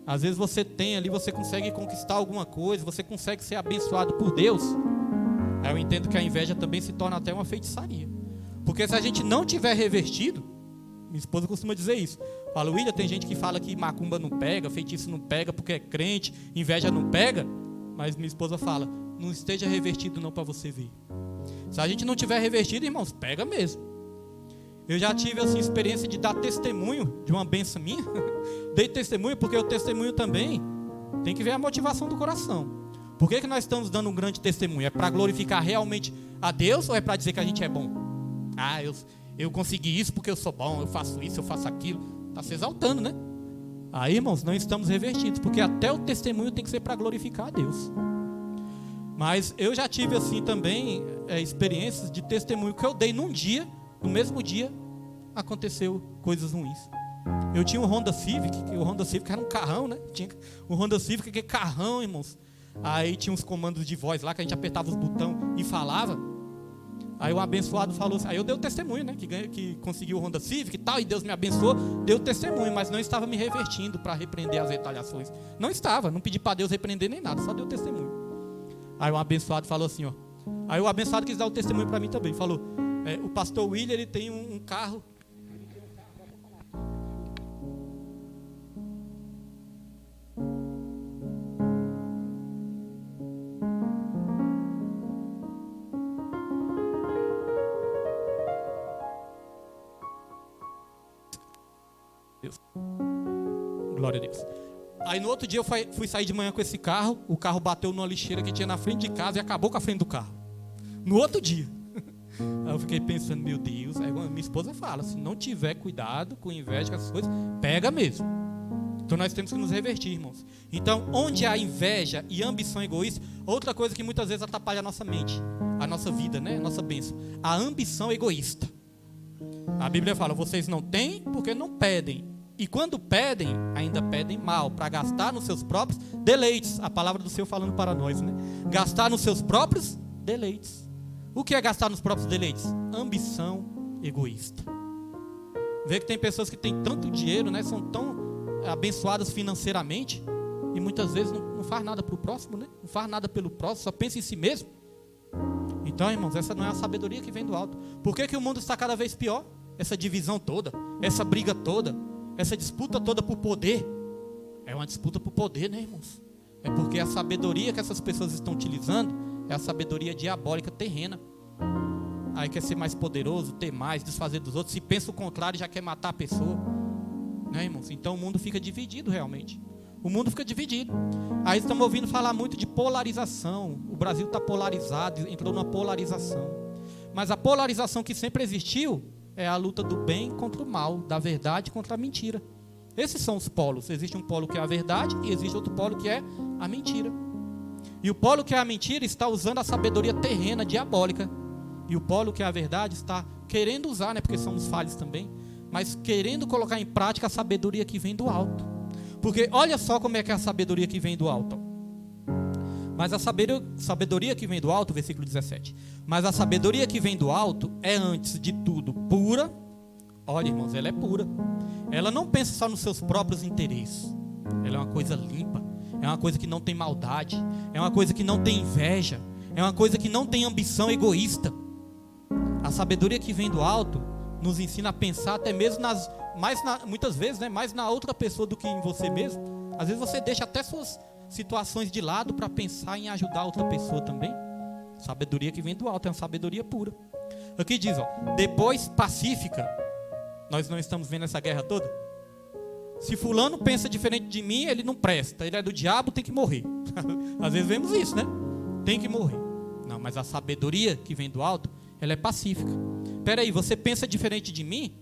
Às vezes você tem ali, você consegue conquistar alguma coisa, você consegue ser abençoado por Deus. Aí eu entendo que a inveja também se torna até uma feitiçaria. Porque se a gente não tiver revertido, minha esposa costuma dizer isso. Fala, William, tem gente que fala que macumba não pega, feitiço não pega porque é crente, inveja não pega. Mas minha esposa fala, não esteja revertido não para você ver. Se a gente não tiver revertido, irmãos, pega mesmo. Eu já tive assim, experiência de dar testemunho de uma bênção minha. Dei testemunho porque o testemunho também tem que ver a motivação do coração. Por que nós estamos dando um grande testemunho? É para glorificar realmente a Deus ou é para dizer que a gente é bom? Ah, eu consegui isso porque eu sou bom, eu faço isso, eu faço aquilo. Está se exaltando, né? Aí, irmãos, não estamos revertidos, porque até o testemunho tem que ser para glorificar a Deus. Mas eu já tive assim também experiências de testemunho que eu dei num dia. No mesmo dia, aconteceu coisas ruins. Eu tinha um Honda Civic, que o Honda Civic era um carrão, né? Tinha um Honda Civic, que é carrão, irmãos. Aí tinha uns comandos de voz lá, que a gente apertava os botões e falava. Aí o abençoado falou assim, aí eu dei o testemunho, né? Que conseguiu o Honda Civic e tal, e Deus me abençoou. Deu o testemunho, mas não estava me revertindo para repreender as retaliações. Não estava, não pedi para Deus repreender nem nada, só deu o testemunho. Aí o abençoado falou assim, ó. Aí o abençoado quis dar o testemunho para mim também, falou... o pastor William, ele tem um carro. Deus. Glória a Deus. Aí no outro dia eu fui sair de manhã com esse carro. O carro bateu numa lixeira que tinha na frente de casa e acabou com a frente do carro. No outro dia. Aí eu fiquei pensando, meu Deus. Aí minha esposa fala, se não tiver cuidado com inveja, com essas coisas, pega mesmo. Então nós temos que nos revertir, irmãos. Então, onde há inveja e ambição egoísta, outra coisa que muitas vezes atrapalha a nossa mente, a nossa vida, né? A nossa bênção, a ambição egoísta. A Bíblia fala, vocês não têm porque não pedem. E quando pedem, ainda pedem mal, para gastar nos seus próprios deleites. A palavra do Senhor falando para nós, né? Gastar nos seus próprios deleites. O que é gastar nos próprios deleites? Ambição egoísta. Vê que tem pessoas que têm tanto dinheiro, né? São tão abençoadas financeiramente e muitas vezes não faz nada para o próximo, né? Não faz nada pelo próximo, só pensa em si mesmo. Então, irmãos, essa não é a sabedoria que vem do alto. Por que o mundo está cada vez pior? Essa divisão toda, essa briga toda, essa disputa toda por poder. É uma disputa por poder, né, irmãos? É porque a sabedoria que essas pessoas estão utilizando é a sabedoria diabólica terrena. Aí quer ser mais poderoso, ter mais, desfazer dos outros. Se pensa o contrário, já quer matar a pessoa, né, irmãos? Então o mundo fica dividido realmente. O mundo fica dividido. Aí estamos ouvindo falar muito de polarização. O Brasil está polarizado, entrou numa polarização. Mas a polarização que sempre existiu é a luta do bem contra o mal, da verdade contra a mentira. Esses são os polos. Existe um polo que é a verdade e existe outro polo que é a mentira. E o polo que é a mentira está usando a sabedoria terrena, diabólica. E o polo que é a verdade está querendo usar, né, porque somos falhos também, mas querendo colocar em prática a sabedoria que vem do alto. Porque olha só como é que é a sabedoria que vem do alto. Mas a sabedoria que vem do alto, versículo 17. Mas a sabedoria que vem do alto é antes de tudo pura. Olha, irmãos, ela é pura. Ela não pensa só nos seus próprios interesses. Ela é uma coisa limpa. É uma coisa que não tem maldade. É uma coisa que não tem inveja. É uma coisa que não tem ambição egoísta. A sabedoria que vem do alto nos ensina a pensar até mesmo muitas vezes, né, mais na outra pessoa do que em você mesmo. Às vezes você deixa até suas situações de lado para pensar em ajudar outra pessoa também. Sabedoria que vem do alto, é uma sabedoria pura. Aqui diz, ó, depois pacífica. Nós não estamos vendo essa guerra toda? Se fulano pensa diferente de mim, ele não presta, ele é do diabo, tem que morrer. Às vezes vemos isso, né? Tem que morrer. Não, mas a sabedoria que vem do alto, ela é pacífica. Espera aí, você pensa diferente de mim?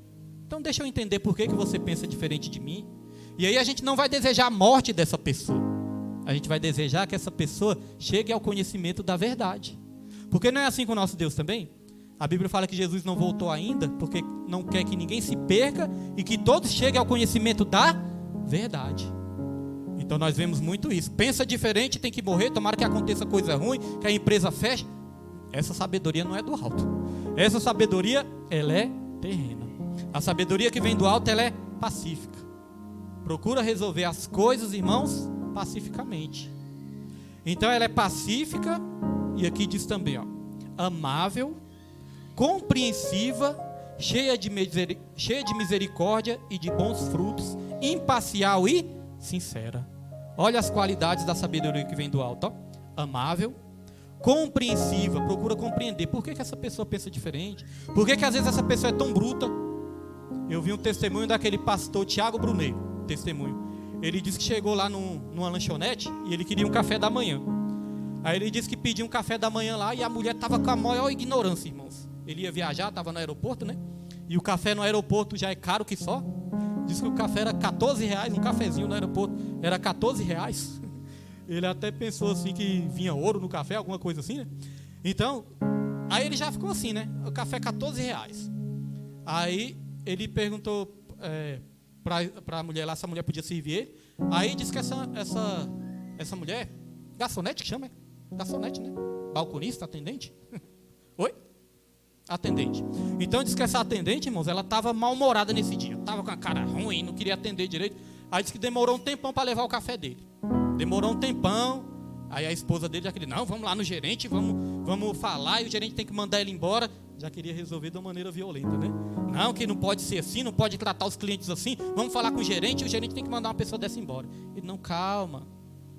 Então deixa eu entender por que você pensa diferente de mim. E aí a gente não vai desejar a morte dessa pessoa. A gente vai desejar que essa pessoa chegue ao conhecimento da verdade. Porque não é assim com o nosso Deus também? A Bíblia fala que Jesus não voltou ainda, porque não quer que ninguém se perca e que todos cheguem ao conhecimento da verdade. Então nós vemos muito isso. Pensa diferente, tem que morrer, tomara que aconteça coisa ruim, que a empresa feche. Essa sabedoria não é do alto. Essa sabedoria, ela é terrena. A sabedoria que vem do alto, ela é pacífica. Procura resolver as coisas, irmãos, pacificamente. Então ela é pacífica, e aqui diz também, ó, amável, compreensiva, cheia de misericórdia e de bons frutos, imparcial e sincera. Olha as qualidades da sabedoria que vem do alto, ó. Amável, compreensiva, procura compreender por que essa pessoa pensa diferente, por que às vezes essa pessoa é tão bruta. Eu vi um testemunho daquele pastor Tiago Brunet, testemunho. Ele disse que chegou lá numa lanchonete e ele queria um café da manhã. Aí ele disse que pediu um café da manhã lá e a mulher estava com a maior ignorância, irmãos. Ele ia viajar, estava no aeroporto, né? E o café no aeroporto já é caro que só. Disse que o café era R$14, um cafezinho no aeroporto era R$14. Ele até pensou assim que vinha ouro no café, alguma coisa assim, né? Então, aí ele já ficou assim, né? O café R$14. Aí ele perguntou para a mulher lá se a mulher podia servir ele. Aí disse que essa mulher, garçonete que chama, garçonete, né? Balconista, atendente. Oi? Atendente. Então diz que essa atendente, irmãos, ela estava mal-humorada nesse dia. Estava com a cara ruim, não queria atender direito. Aí disse que demorou um tempão para levar o café dele. Demorou um tempão. Aí a esposa dele já queria, não, vamos lá no gerente, vamos falar, e o gerente tem que mandar ele embora. Já queria resolver de uma maneira violenta, né? Não, que não pode ser assim, não pode tratar os clientes assim. Vamos falar com o gerente e o gerente tem que mandar uma pessoa dessa embora. Ele, não, calma.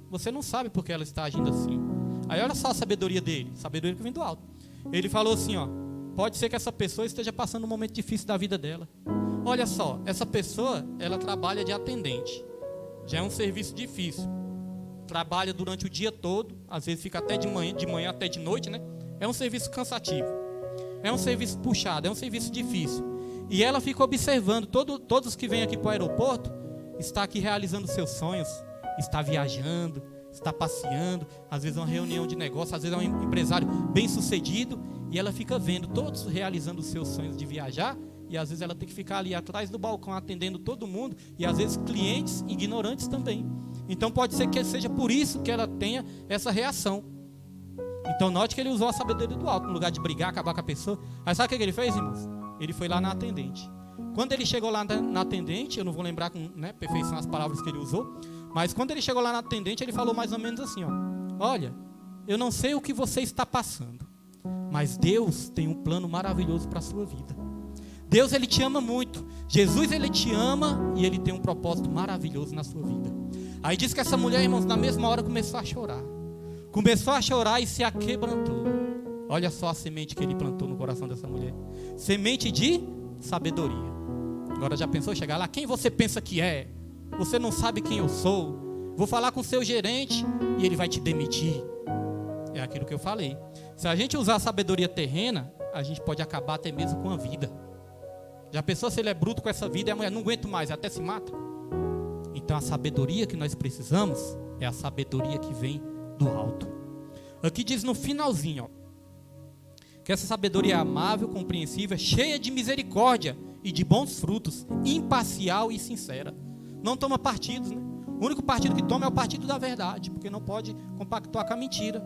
Você não sabe por que ela está agindo assim. Aí olha só a sabedoria dele, sabedoria que vem do alto. Ele falou assim, ó, pode ser que essa pessoa esteja passando um momento difícil da vida dela. Olha só, essa pessoa, ela trabalha de atendente. Já é um serviço difícil. Trabalha durante o dia todo, às vezes fica até de manhã até de noite, né? É um serviço cansativo. É um serviço puxado, é um serviço difícil. E ela fica observando, todos que vêm aqui para o aeroporto, está aqui realizando seus sonhos, está viajando, está passeando, às vezes é uma reunião de negócio, às vezes é um empresário bem sucedido, e ela fica vendo todos realizando os seus sonhos de viajar, e às vezes ela tem que ficar ali atrás do balcão atendendo todo mundo, e às vezes clientes ignorantes também. Então pode ser que seja por isso que ela tenha essa reação. Então note que ele usou a sabedoria do alto, no lugar de brigar, acabar com a pessoa. Aí sabe o que ele fez, irmãos? Ele foi lá na atendente. Quando ele chegou lá na atendente, eu não vou lembrar com perfeição as palavras que ele usou, mas quando ele chegou lá na atendente, ele falou mais ou menos assim, ó, olha, eu não sei o que você está passando, mas Deus tem um plano maravilhoso para a sua vida. Deus, Ele te ama muito. Jesus, Ele te ama e Ele tem um propósito maravilhoso na sua vida. Aí diz que essa mulher, irmãos, na mesma hora começou a chorar. Começou a chorar e se aquebrantou. Olha só a semente que Ele plantou no coração dessa mulher. Semente de sabedoria. Agora já pensou chegar lá? Quem você pensa que é? Você não sabe quem eu sou. Vou falar com o seu gerente e ele vai te demitir. É aquilo que eu falei. Se a gente usar a sabedoria terrena, a gente pode acabar até mesmo com a vida. Já pensou se ele é bruto com essa vida e a mulher não aguenta mais, até se mata? Então a sabedoria que nós precisamos é a sabedoria que vem do alto. Aqui diz no finalzinho, ó, que essa sabedoria é amável, compreensiva, cheia de misericórdia e de bons frutos, imparcial e sincera. Não toma partidos, né? O único partido que toma é o partido da verdade, porque não pode compactuar com a mentira.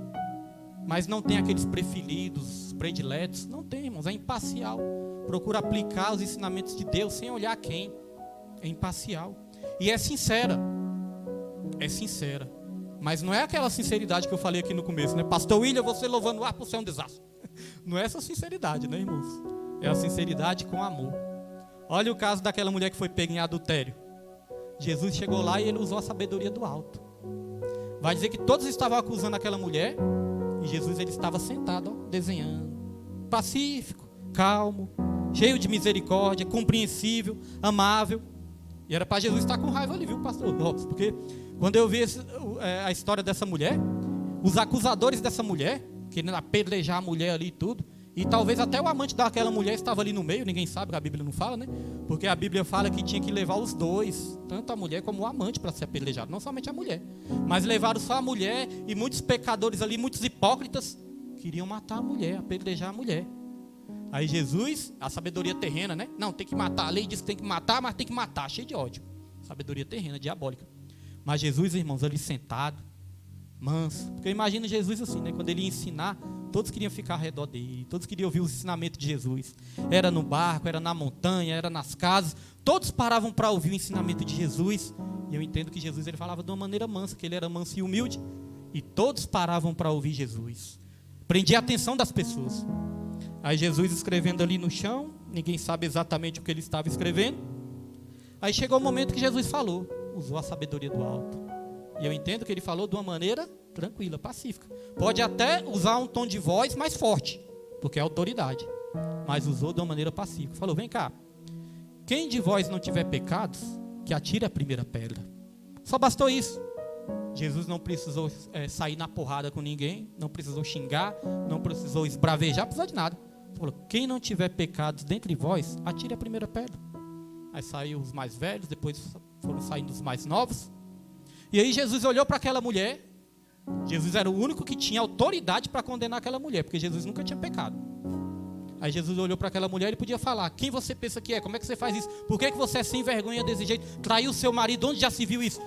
Mas não tem aqueles preferidos, prediletos. Não tem, irmãos, é imparcial. Procura aplicar os ensinamentos de Deus sem olhar quem. É imparcial. E é sincera. É sincera. Mas não é aquela sinceridade que eu falei aqui no começo, né? Pastor William, você louvando o ar por ser um desastre. Não é essa sinceridade, né, irmãos? É a sinceridade com amor. Olha o caso daquela mulher que foi pega em adultério. Jesus chegou lá e ele usou a sabedoria do alto. Vai dizer que todos estavam acusando aquela mulher E Jesus, ele estava sentado, ó, desenhando, pacífico, calmo, cheio de misericórdia, compreensível, amável. E era para Jesus estar com raiva ali, viu, pastor Lopes? Porque quando eu vi a história dessa mulher, os acusadores dessa mulher, querendo apedrejar a mulher ali e tudo, e talvez até o amante daquela mulher estava ali no meio, ninguém sabe, a Bíblia não fala, né? Porque a Bíblia fala que tinha que levar os dois, tanto a mulher como o amante, para ser apedrejado, não somente a mulher. Mas levaram só a mulher, e muitos pecadores ali, muitos hipócritas, queriam matar a mulher, apedrejar a mulher. Aí Jesus, a sabedoria terrena, né? Não, tem que matar, a lei diz que tem que matar, mas tem que matar, cheio de ódio. Sabedoria terrena, diabólica. Mas Jesus, irmãos, ali sentado, manso, porque eu imagino Jesus assim, né? Quando ele ia ensinar, todos queriam ficar ao redor dele, todos queriam ouvir os ensinamentos de Jesus. Era no barco, era na montanha, era nas casas, todos paravam para ouvir o ensinamento de Jesus. E eu entendo que Jesus, ele falava de uma maneira mansa, que ele era manso e humilde, e todos paravam para ouvir Jesus. Prendia a atenção das pessoas. Aí Jesus escrevendo ali no chão, ninguém sabe exatamente o que ele estava escrevendo. Aí chegou o momento que Jesus falou, usou a sabedoria do alto. E eu entendo que ele falou de uma maneira tranquila, pacífica. Pode até usar um tom de voz mais forte, porque é autoridade. Mas usou de uma maneira pacífica. Falou, vem cá, quem de vós não tiver pecados, que atire a primeira pedra. Só bastou isso. Jesus não precisou sair na porrada com ninguém, não precisou xingar, não precisou esbravejar, não precisou de nada. Falou, quem não tiver pecados dentre vós, atire a primeira pedra. Aí saiu os mais velhos, depois foram saindo os mais novos. E aí Jesus olhou para aquela mulher. Jesus era o único que tinha autoridade para condenar aquela mulher, porque Jesus nunca tinha pecado. Aí Jesus olhou para aquela mulher e podia falar, quem você pensa que é? Como é que você faz isso? Por que você é sem vergonha desse jeito? Traiu seu marido, onde já se viu isso?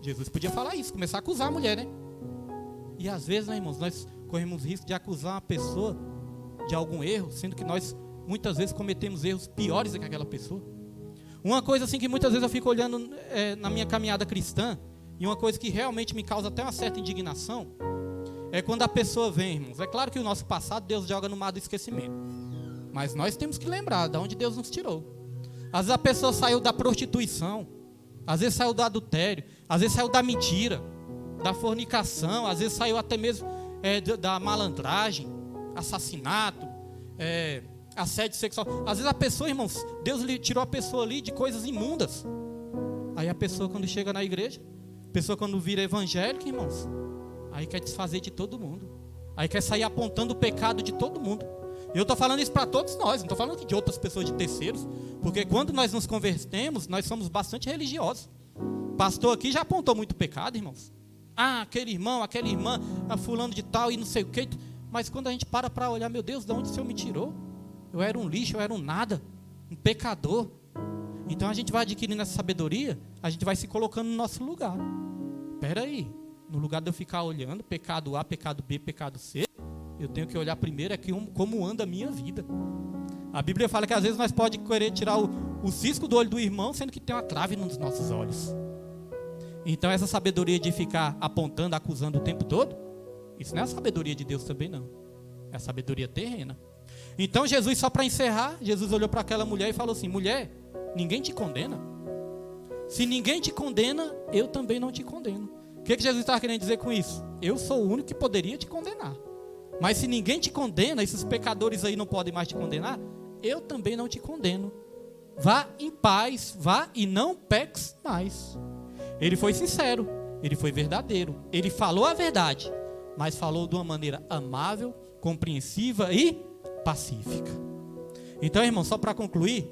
Jesus podia falar isso, começar a acusar a mulher, né? E às vezes, né, irmãos, nós corremos risco de acusar uma pessoa de algum erro, sendo que nós muitas vezes cometemos erros piores do que aquela pessoa. Uma coisa assim que muitas vezes eu fico olhando na minha caminhada cristã, e uma coisa que realmente me causa até uma certa indignação, é quando a pessoa vem, irmãos. É claro que o nosso passado Deus joga no mar do esquecimento, mas nós temos que lembrar de onde Deus nos tirou. Às vezes a pessoa saiu da prostituição, às vezes saiu do adultério, às vezes saiu da mentira, da fornicação, às vezes saiu até mesmo da malandragem, assassinato, assédio sexual. Às vezes a pessoa, irmãos, Deus tirou a pessoa ali de coisas imundas. Aí a pessoa quando chega na igreja, a pessoa quando vira evangélica, irmãos, aí quer desfazer de todo mundo. Aí quer sair apontando o pecado de todo mundo. E eu estou falando isso para todos nós, não estou falando aqui de outras pessoas, de terceiros, porque quando nós nos convertemos, nós somos bastante religiosos. O pastor aqui já apontou muito pecado, irmãos. Ah, aquele irmão, aquela irmã, fulano de tal e não sei o que. Mas quando a gente para olhar, meu Deus, de onde o Senhor me tirou? Eu era um lixo, eu era um nada, um pecador. Então a gente vai adquirindo essa sabedoria, a gente vai se colocando no nosso lugar. Espera aí, no lugar de eu ficar olhando pecado A, pecado B, pecado C, eu tenho que olhar primeiro como anda a minha vida. A Bíblia fala que às vezes nós podemos querer tirar o cisco do olho do irmão, sendo que tem uma trave nos nossos olhos. Então essa sabedoria de ficar apontando, acusando o tempo todo, isso não é a sabedoria de Deus também não. É a sabedoria terrena. Então Jesus, só para encerrar, Jesus olhou para aquela mulher e falou assim, mulher, ninguém te condena? Se ninguém te condena, eu também não te condeno. O que Jesus estava querendo dizer com isso? Eu sou o único que poderia te condenar. Mas se ninguém te condena, esses pecadores aí não podem mais te condenar, eu também não te condeno. Vá em paz, vá e não peques mais. Ele foi sincero, ele foi verdadeiro, ele falou a verdade, mas falou de uma maneira amável, compreensiva e pacífica. Então, irmão, só para concluir,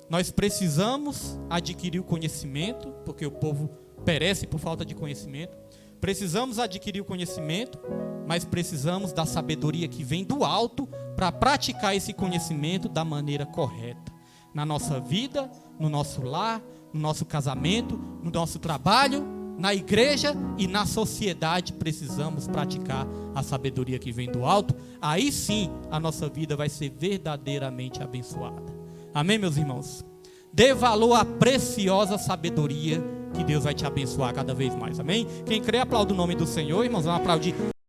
nós precisamos adquirir o conhecimento, porque o povo perece por falta de conhecimento. Precisamos adquirir o conhecimento, mas precisamos da sabedoria que vem do alto para praticar esse conhecimento da maneira correta. Na nossa vida, no nosso lar, no nosso casamento, no nosso trabalho, na igreja e na sociedade, precisamos praticar a sabedoria que vem do alto. Aí sim, a nossa vida vai ser verdadeiramente abençoada. Amém, meus irmãos? Dê valor à preciosa sabedoria que Deus vai te abençoar cada vez mais. Amém? Quem crê, aplauda o nome do Senhor, irmãos. Vamos aplaudir